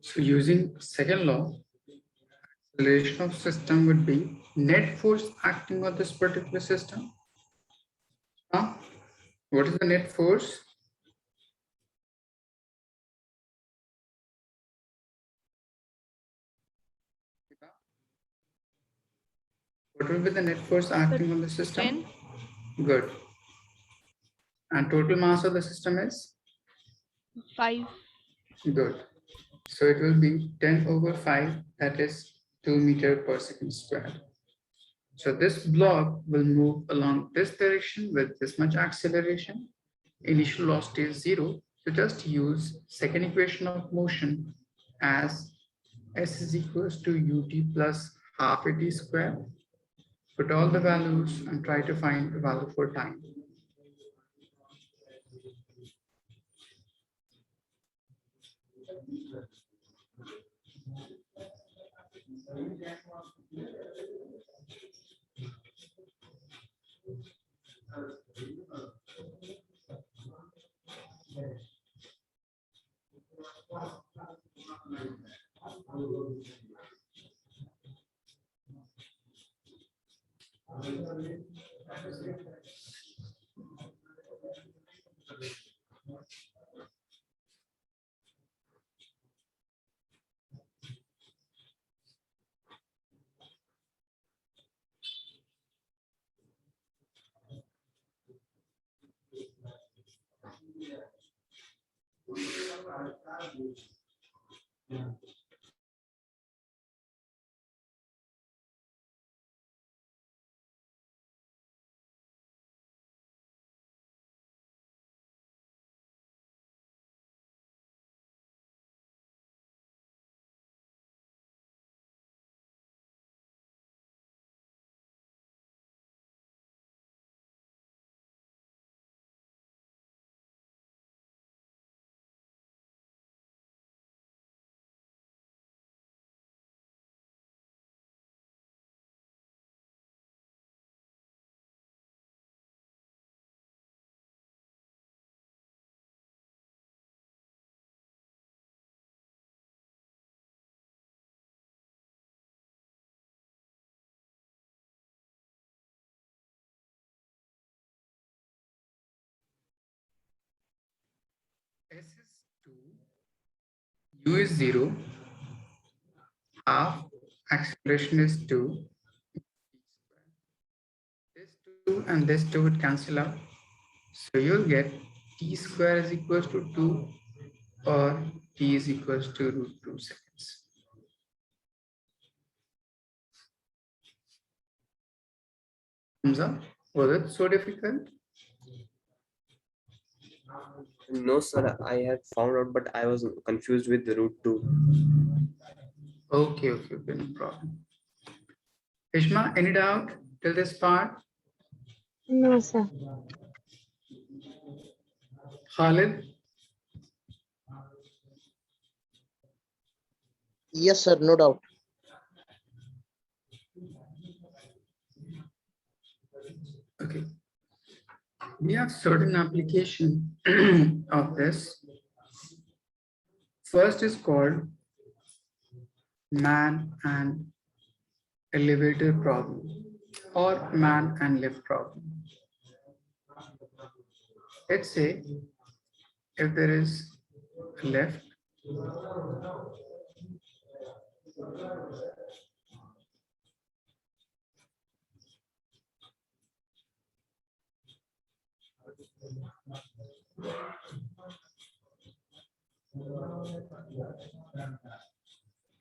S1: So using second law, acceleration of system would be net force acting on this particular system. Now, what is the net force? What will be the net force acting on the system?
S6: 10.
S1: Good. And total mass of the system is?
S6: 5.
S1: Good. So it will be 10 over 5, that is 2 meter per second squared. So this block will move along this direction with this much acceleration. Initial velocity is 0. So just use second equation of motion as s is equals to ut plus half at square. Put all the values and try to find the value for time. S is 2, u is 0, half, acceleration is 2. This 2 and this 2 would cancel out. So you'll get t square is equals to 2 or t is equals to root 2 seconds. Thumbs up. Was it so difficult?
S3: No, sir, I had found out, but I was confused with the root 2.
S1: Okay, no problem. Ishma, any doubt till this part?
S2: No, sir.
S1: Khalid?
S4: Yes, sir, no doubt.
S1: Okay. We have certain application of this. First is called man and elevator problem or man and lift problem. Let's say if there is a lift,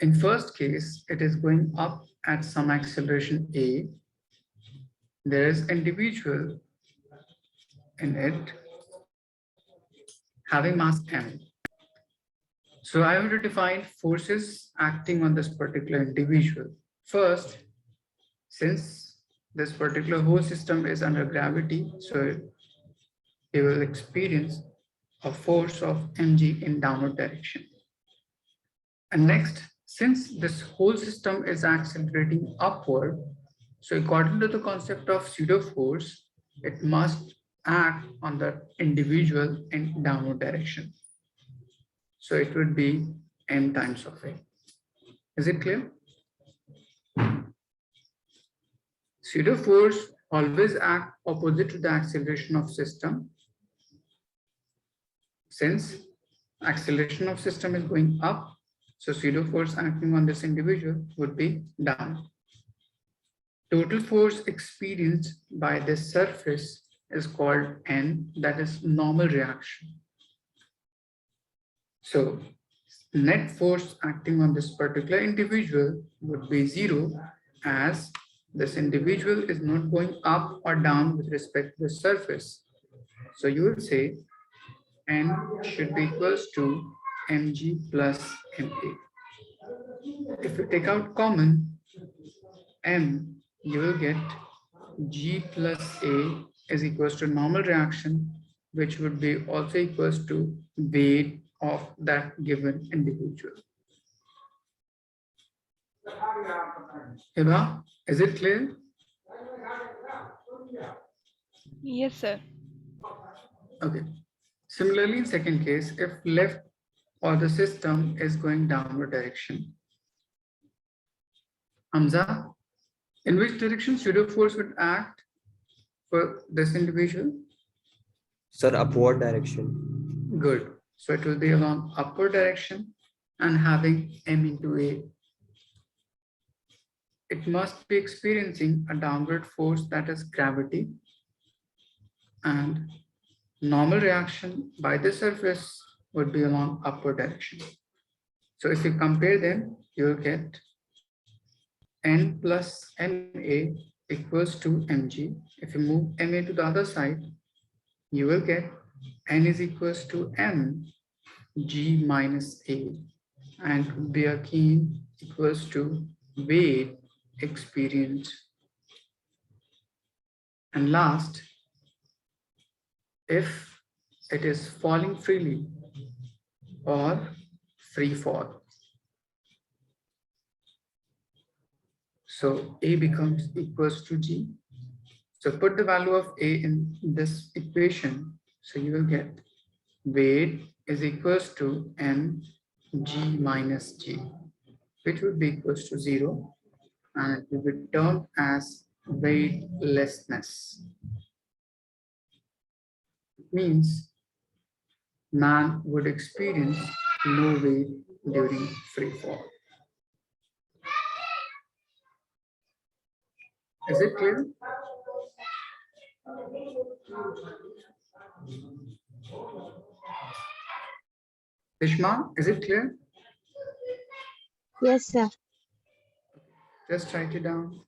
S1: in first case, it is going up at some acceleration A. There is individual in it having mass m. So I want to define forces acting on this particular individual. First, since this particular whole system is under gravity, so it will experience a force of mg in downward direction. And next, since this whole system is accelerating upward, so according to the concept of pseudo force, it must act on the individual in downward direction. So it would be n times of A. Is it clear? Pseudo force always act opposite to the acceleration of system. Since acceleration of system is going up, so pseudo force acting on this individual would be down. Total force experienced by this surface is called N, that is normal reaction. So net force acting on this particular individual would be 0, as this individual is not going up or down with respect to the surface. So you would say N should be equals to mg plus ma. If you take out common m, you will get g plus a is equals to normal reaction, which would be also equals to weight of that given individual. Eva, is it clear?
S6: Yes, sir.
S1: Okay. Similarly, in second case, if left or the system is going downward direction. Hamza, in which direction pseudo force would act for this individual?
S3: Sir, upward direction.
S1: Good. So it will be along upward direction and having m into a. It must be experiencing a downward force, that is gravity, and normal reaction by the surface would be along upward direction. So if you compare them, you'll get n plus ma equals to mg. If you move ma to the other side, you will get n is equals to m g minus a, and Biakin equals to weight experienced. And last, if it is falling freely or free fall. So A becomes equals to G. So put the value of A in this equation. So you will get weight is equals to mg minus G, which would be equals to 0, and it will be termed as weightlessness. It means man would experience no weight during free fall. Is it clear? Ishma, is it clear?
S2: Yes, sir.
S1: Just write it down.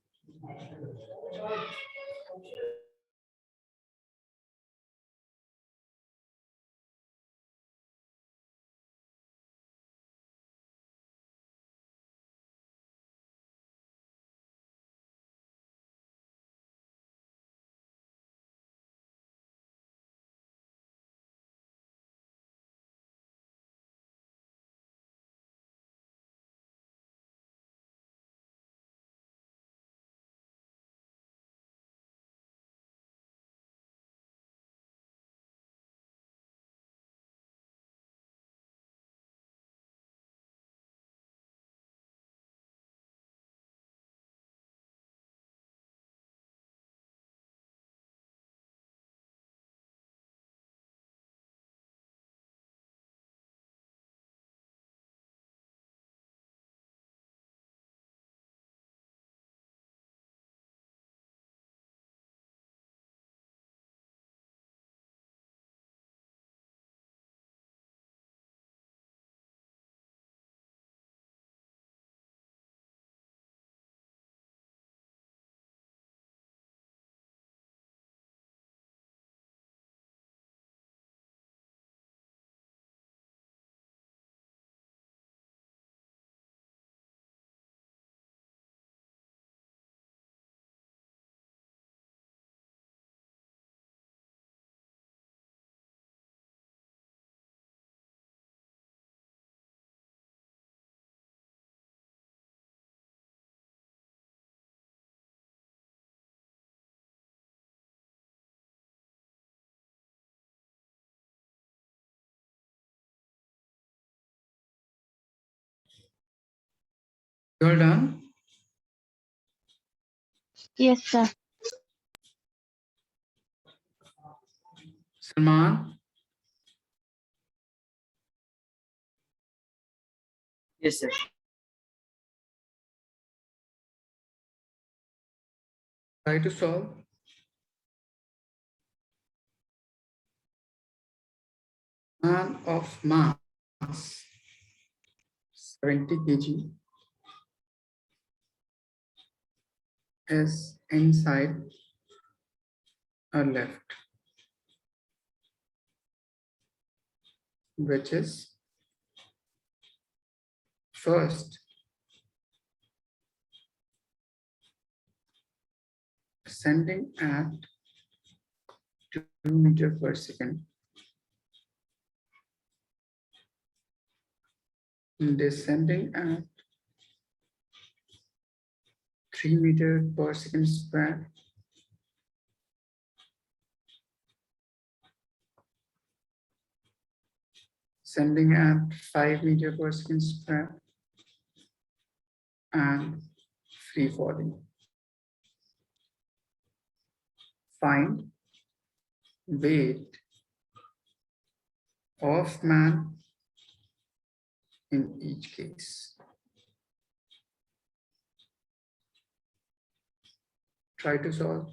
S1: You all done?
S2: Yes, sir.
S1: Salman,
S5: Yes, sir.
S1: try to solve. Man of mass 70 kg is inside a lift, which is first ascending at 2 meters per second, descending at 3 meters per second square, ascending at 5 meters per second square, and free falling. Find weight of man in each case. Try to solve.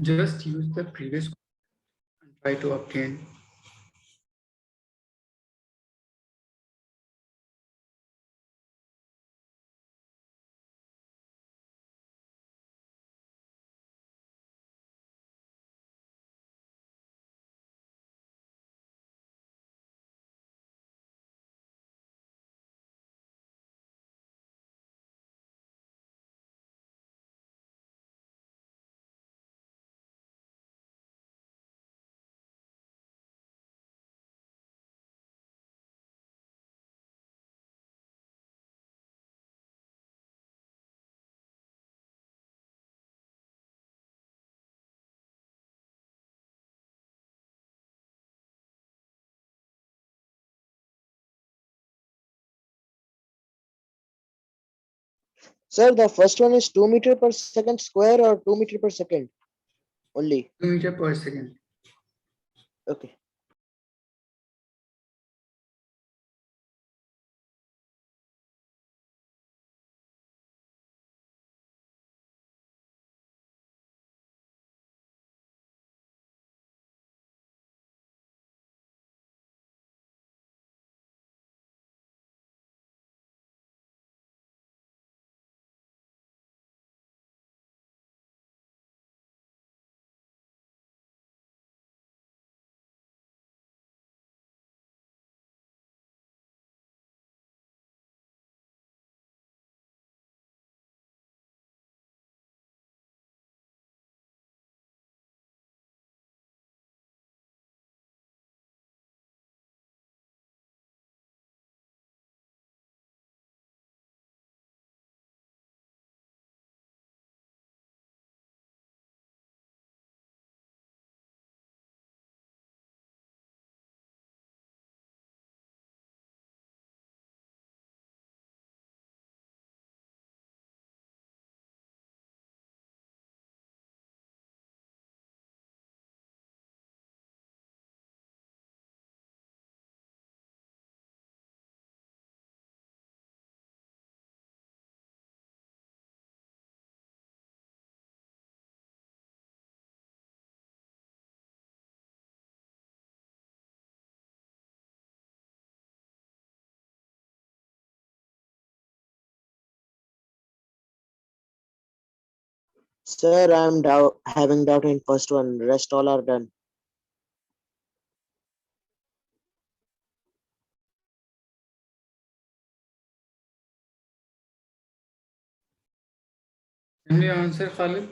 S1: Just use the previous and try to obtain.
S4: Sir, the first one is 2 meter per second square or 2 meter per second only.
S1: 2 meters per second.
S4: Okay. Sir, I'm having doubt in first one. Rest all are done.
S1: Can you answer, Khalid?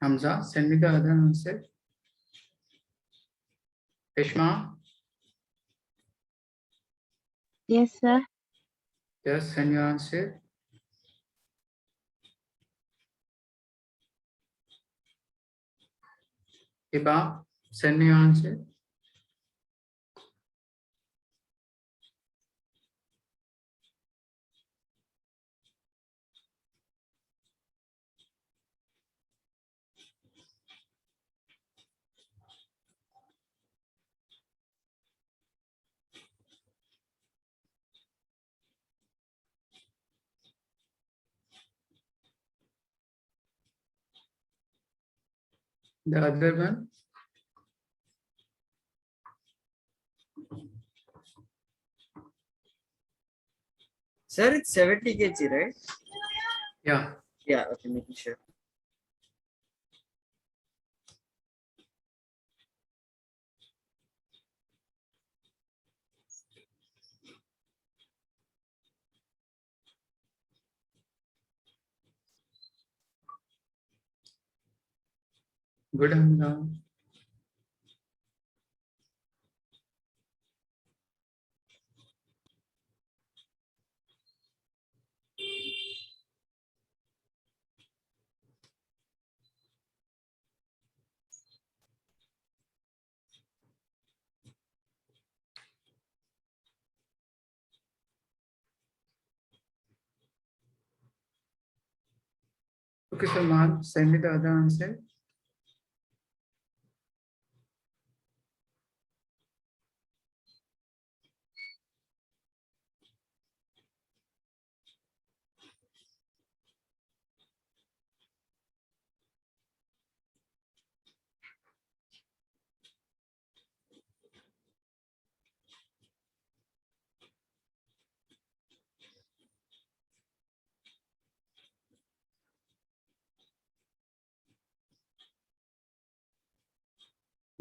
S1: Hamza, send me the other answer. Ishma,
S2: Yes, sir.
S1: just send your answer. Iba, send me your answer. The other one,
S5: Sir, it's 70 kg, right?
S1: yeah,
S5: Yeah, okay, making sure.
S1: good Hamza. Okay, Salman, send me the other answer.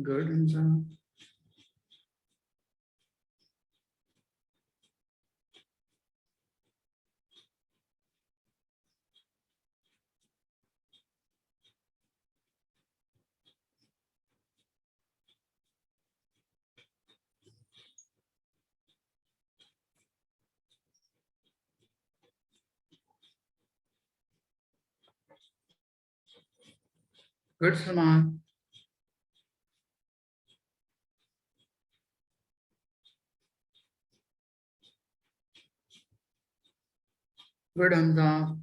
S1: Good Hamza. Good Salman. Good Hamza.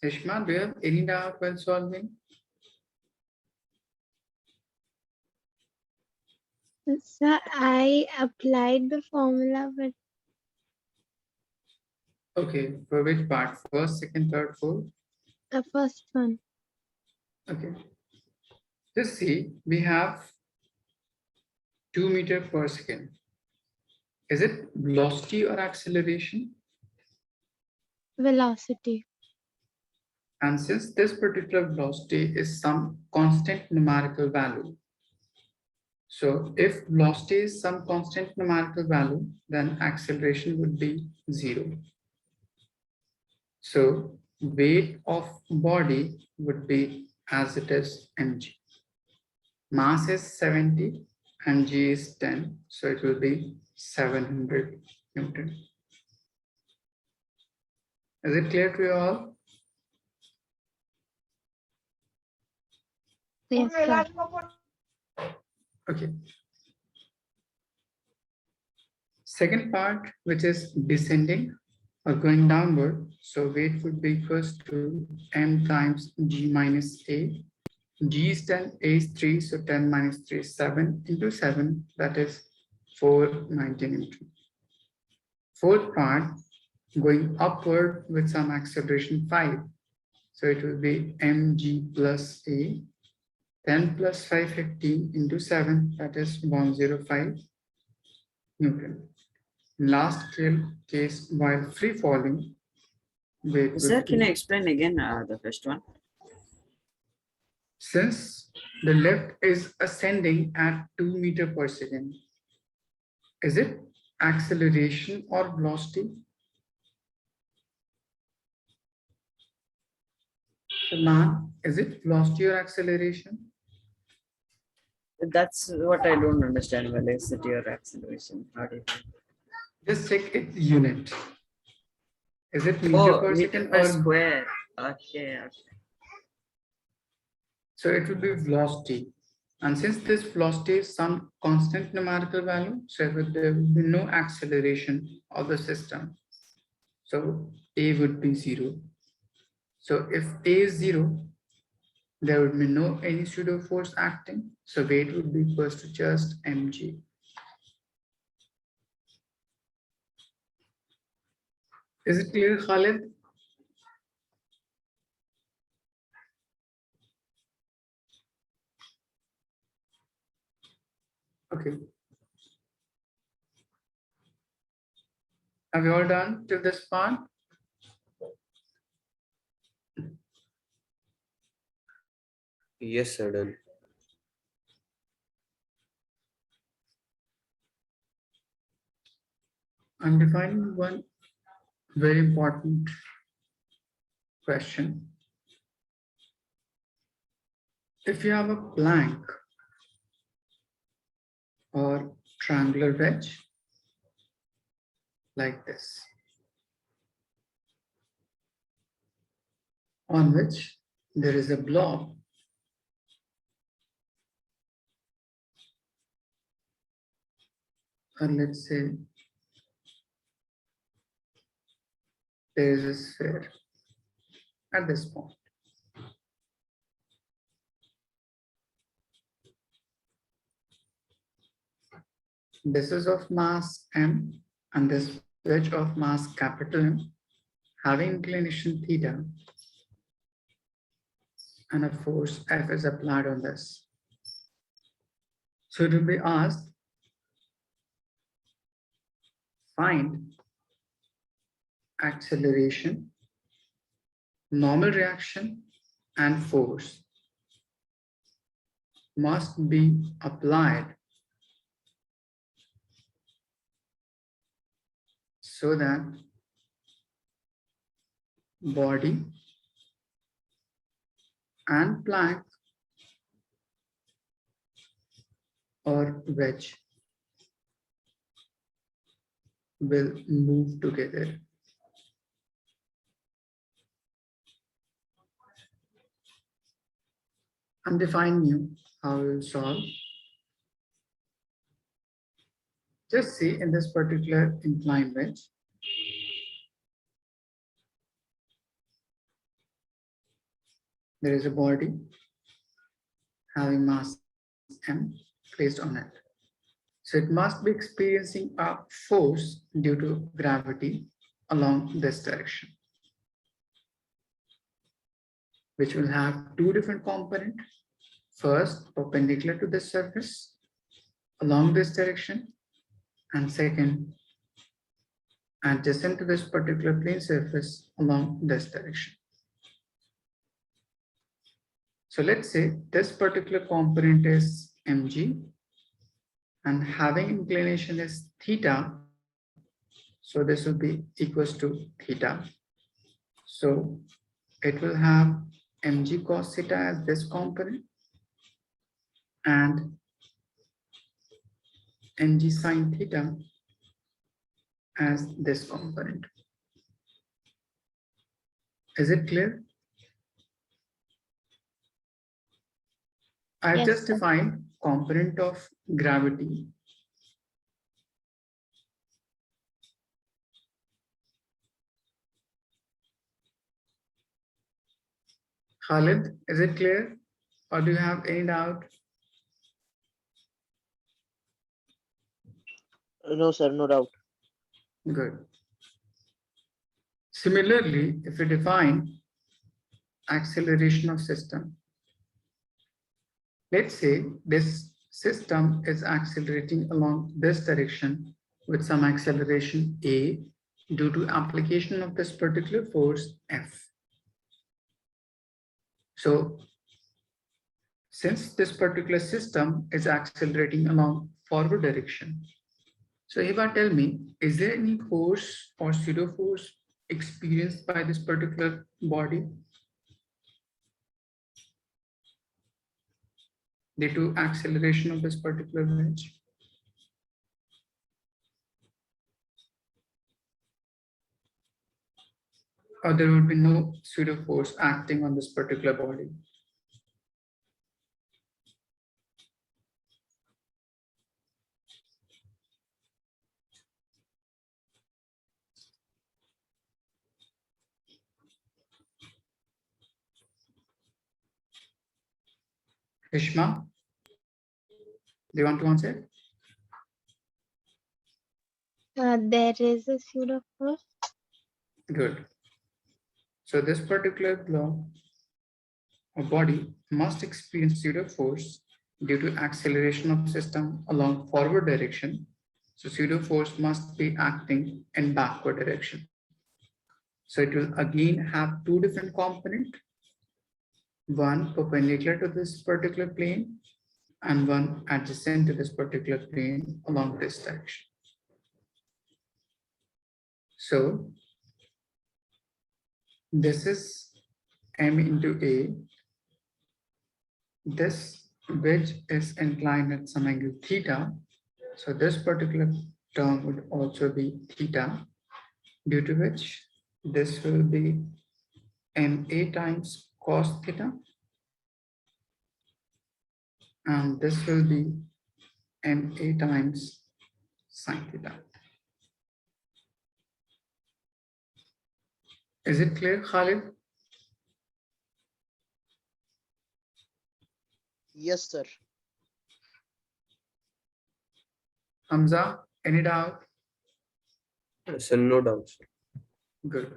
S1: Ishma, do you have any doubt while solving?
S2: Sir, I applied the formula, but
S1: Okay, for which part? First, second, third, fourth?
S2: the first one.
S1: Okay. Just see, we have 2 meters per second. Is it velocity or acceleration?
S2: Velocity.
S1: And since this particular velocity is some constant numerical value, so if velocity is some constant numerical value, then acceleration would be 0. So weight of body would be as it is mg. Mass is 70 and g is 10, so it will be 700 Newton. Is it clear to you all?
S2: Yes, sir.
S1: Okay. Second part, which is descending or going downward. So weight would be equals to m times g minus a. G is 10, a is 3, so 10 minus 3 is 7 into 7, that is 490 Newton. Fourth part, going upward with some acceleration 5. So it will be mg plus a. 10 plus 550 into 7, that is 105 Newton. Last case, while free falling, weight
S5: Sir,
S1: would
S5: can you
S1: be,
S5: explain again the first one?
S1: since the lift is ascending at 2 meters per second, Is it acceleration or velocity? Man, is it velocity or acceleration?
S5: That's what I don't understand. Velocity or acceleration? How do you think?
S1: Just check its unit. Is it meter
S5: Oh,
S1: per
S5: meter
S1: second
S5: per
S1: or
S5: square. Okay.
S1: so it will be velocity. And since this velocity is some constant numerical value, so there will be no acceleration of the system. So A would be 0. So if A is 0, there would be no any pseudo force acting. So weight would be equals to just mg. Is it clear, Khalid? Okay. Have you all done till this part?
S3: Yes, sir, done.
S1: I'm defining one very important question. If you have a blank or triangular wedge like this, on which there is a blob, or let's say there is a sphere at this point. This is of mass m and this wedge of mass capital M having inclination theta and a force F is applied on this. So it will be asked, find acceleration, normal reaction, and force must be applied so that body and plank or wedge will move together. I'm defining you how we will solve. Just see in this particular inclined wedge, there is a body having mass m placed on it. So it must be experiencing a force due to gravity along this direction, which will have two different components. First, perpendicular to this surface along this direction, and second, adjacent to this particular plane surface along this direction. So let's say this particular component is mg and having inclination is theta. So this will be equals to theta. So it will have mg cos theta as this component and mg sin theta as this component. Is it clear? I
S2: Yes,
S1: just
S2: sir.
S1: defined component of gravity. Khalid, is it clear? Or do you have any doubt?
S4: No, sir, no doubt.
S1: Good. Similarly, if we define acceleration of system, let's say this system is accelerating along this direction with some acceleration A due to application of this particular force F. So since this particular system is accelerating along forward direction, So Eva, tell me, is there any force or pseudo force experienced by this particular body due to acceleration of this particular wedge? Or there would be no pseudo force acting on this particular body? Ishma, do you want to answer?
S2: There is a pseudo force.
S1: Good. So this particular block or body must experience pseudo force due to acceleration of system along forward direction. So pseudo force must be acting in backward direction. So it will again have two different components, one perpendicular to this particular plane and one adjacent to this particular plane along this direction. So this is M into A. This wedge is inclined at some angle theta. So this particular term would also be theta, due to which this will be MA times cos theta. And this will be MA times sin theta. Is it clear, Khalid?
S4: Yes, sir.
S1: Hamza, any doubt?
S3: So no doubts.
S1: Good.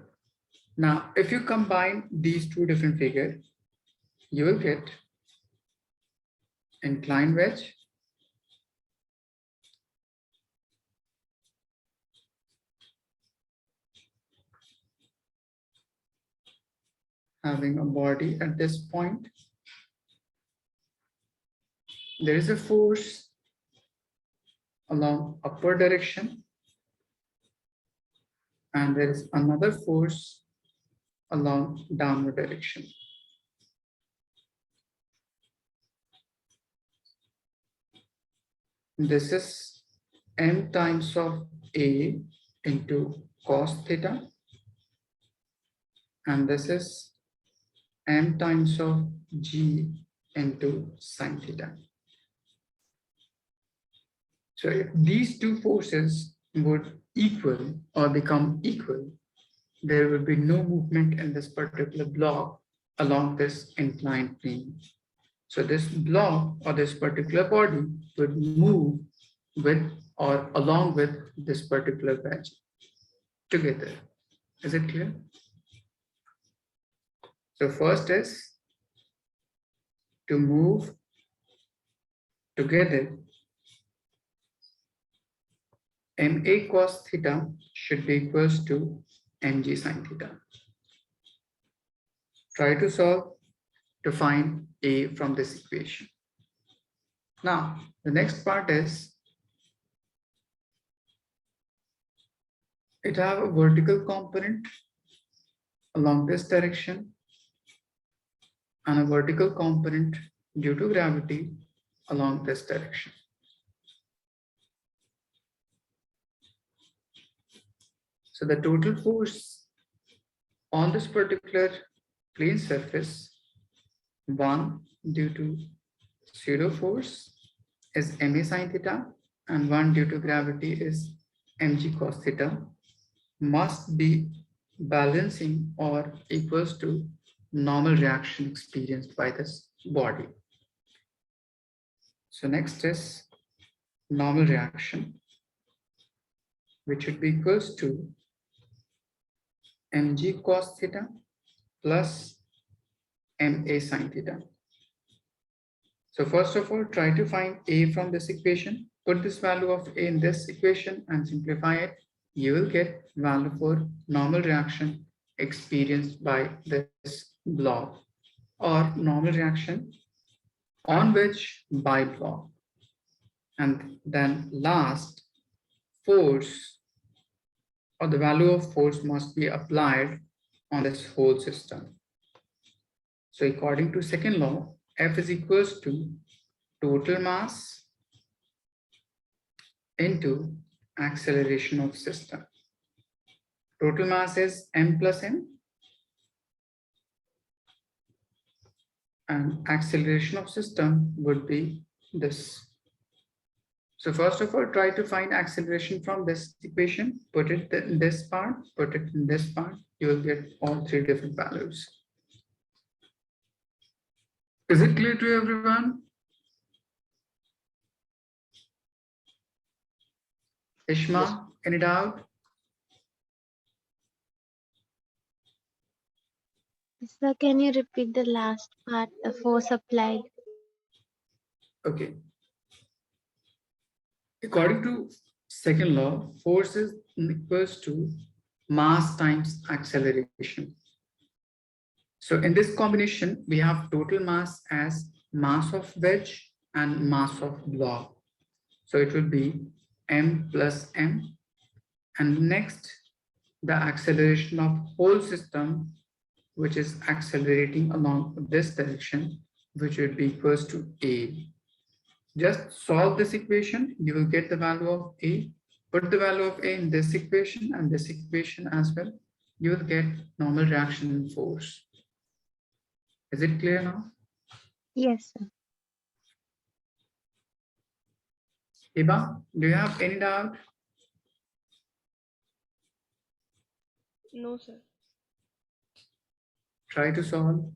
S1: Now, if you combine these two different figures, you will get inclined wedge having a body at this point. There is a force along upward direction, and there is another force along downward direction. This is m times of A into cos theta, and this is m times of G into sin theta. So if these two forces would equal or become equal, there will be no movement in this particular block along this inclined plane. So this block or this particular body would move with or along with this particular wedge together. Is it clear? So first is to move together, MA cos theta should be equals to mg sin theta. Try to solve to find A from this equation. Now, the next part is it have a vertical component along this direction and a vertical component due to gravity along this direction. So the total force on this particular plane surface, one due to pseudo force is ma sin theta and one due to gravity is mg cos theta, must be balancing or equals to normal reaction experienced by this body. So next is normal reaction, which would be equals to mg cos theta plus ma sin theta. So first of all, try to find A from this equation. Put this value of A in this equation and simplify it. You will get value for normal reaction experienced by this block or normal reaction on which by block. And then last, force or the value of force must be applied on this whole system. So according to second law, F is equals to total mass into acceleration of system. Total mass is m plus n and acceleration of system would be this. So first of all, try to find acceleration from this equation, put it in this part, put it in this part, you will get all three different values. Is it clear to everyone? Ishma, any doubt?
S2: Sir, can you repeat the last part, the force applied?
S1: Okay. According to second law, force is equals to mass times acceleration. So in this combination, we have total mass as mass of wedge and mass of block. So it will be m plus m. And next, the acceleration of whole system, which is accelerating along this direction, which would be equals to a. Just solve this equation, you will get the value of a. Put the value of a in this equation and this equation as well. You will get normal reaction in force. Is it clear now?
S2: Yes, sir.
S1: Iba, do you have any doubt?
S6: No, sir.
S1: Try to solve.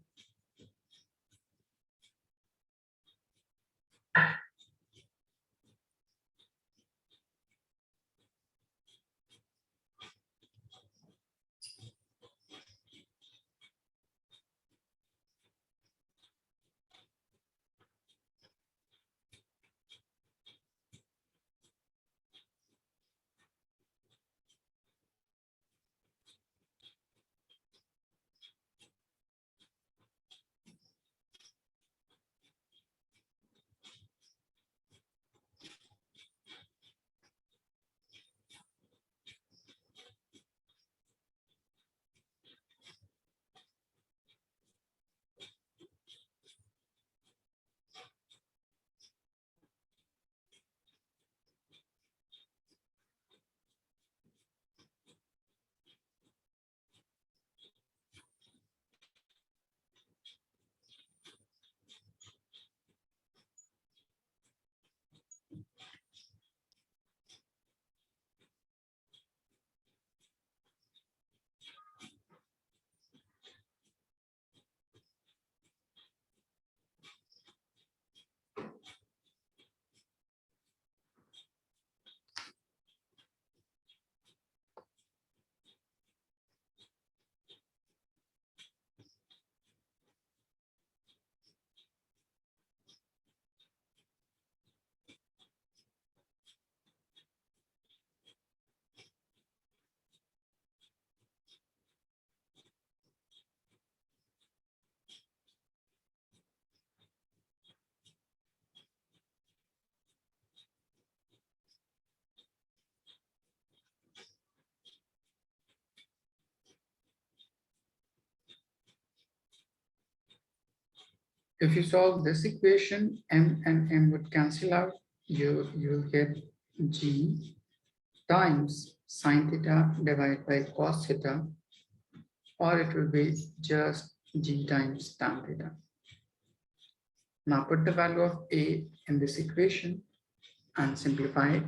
S1: If you solve this equation, m and m would cancel out. You'll get g times sine theta divided by cos theta, or it will be just g times tan theta. Now put the value of a in this equation and simplify it.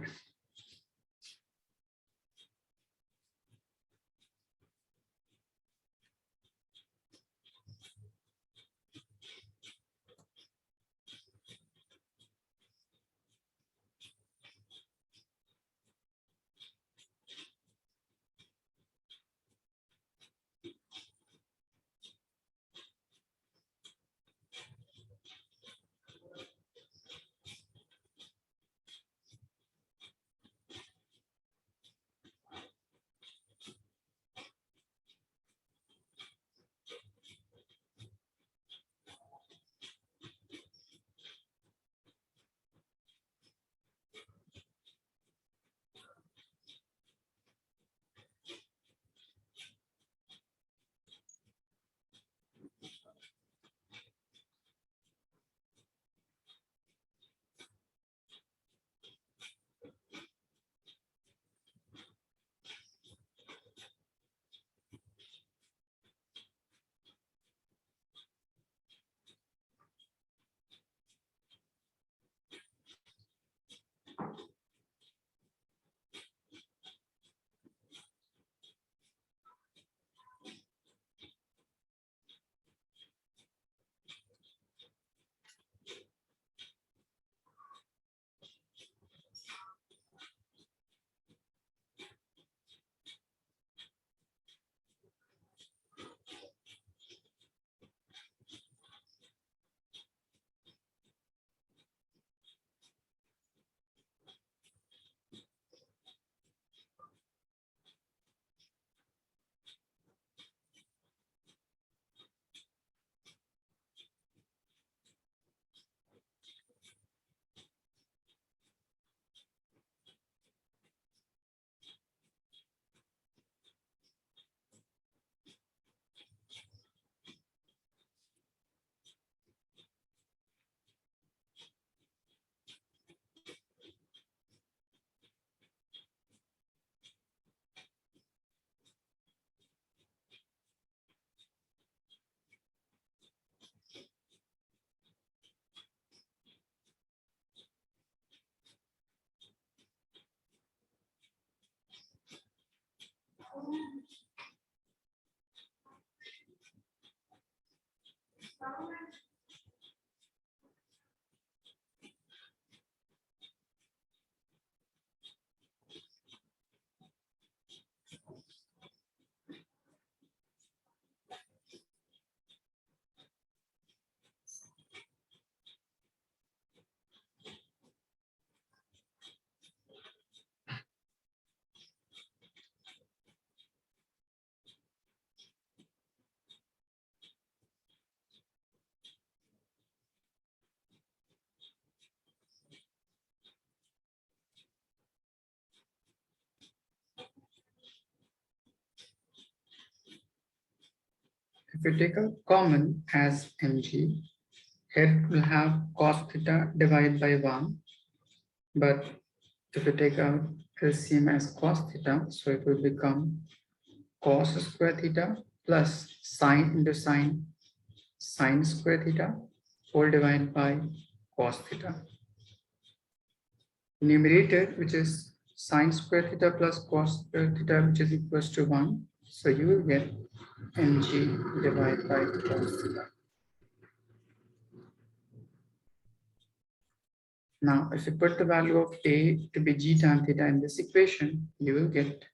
S1: if we take a common as mg, here we'll have cos theta divided by 1. But if we take out LCM as cos theta, so it will become cos square theta plus sine into sine square theta whole divided by cos theta. Numerator, which is sine square theta plus cos square theta, which is equals to 1. So you will get mg divided by cos theta. Now, if you put the value of A to be g tan theta in this equation, you will get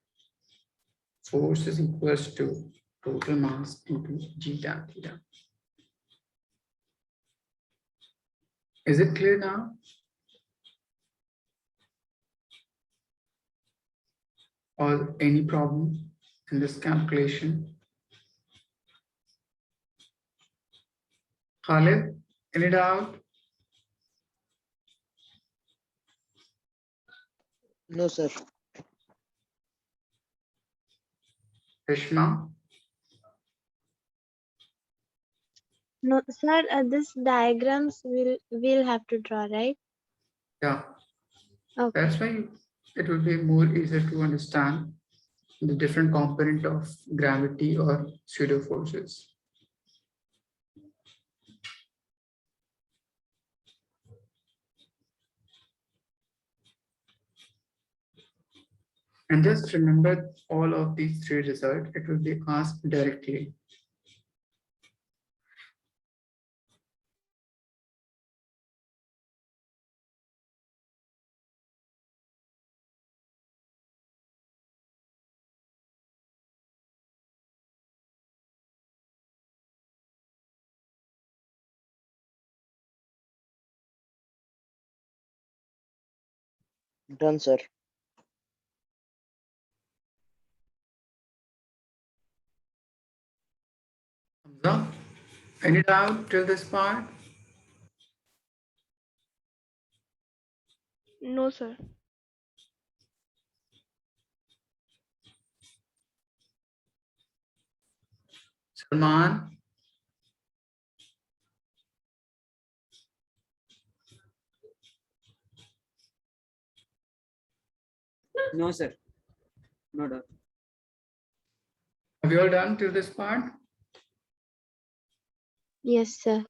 S1: force is equals to total mass into g tan theta. Is it clear now? Or any problem in this calculation? Khalid, any doubt?
S4: No, sir.
S1: Rishma?
S2: No, sir, this diagrams we'll have to draw, right?
S1: Yeah,
S2: Okay.
S1: that's why it will be more easier to understand the different component of gravity or pseudo forces. And just remember all of these three results, it will be asked directly.
S4: Done, sir.
S1: Hamza, any doubt till this part?
S6: No, sir.
S1: Salman,
S5: No, sir. No doubt.
S1: have you all done till this part?
S2: Yes, sir.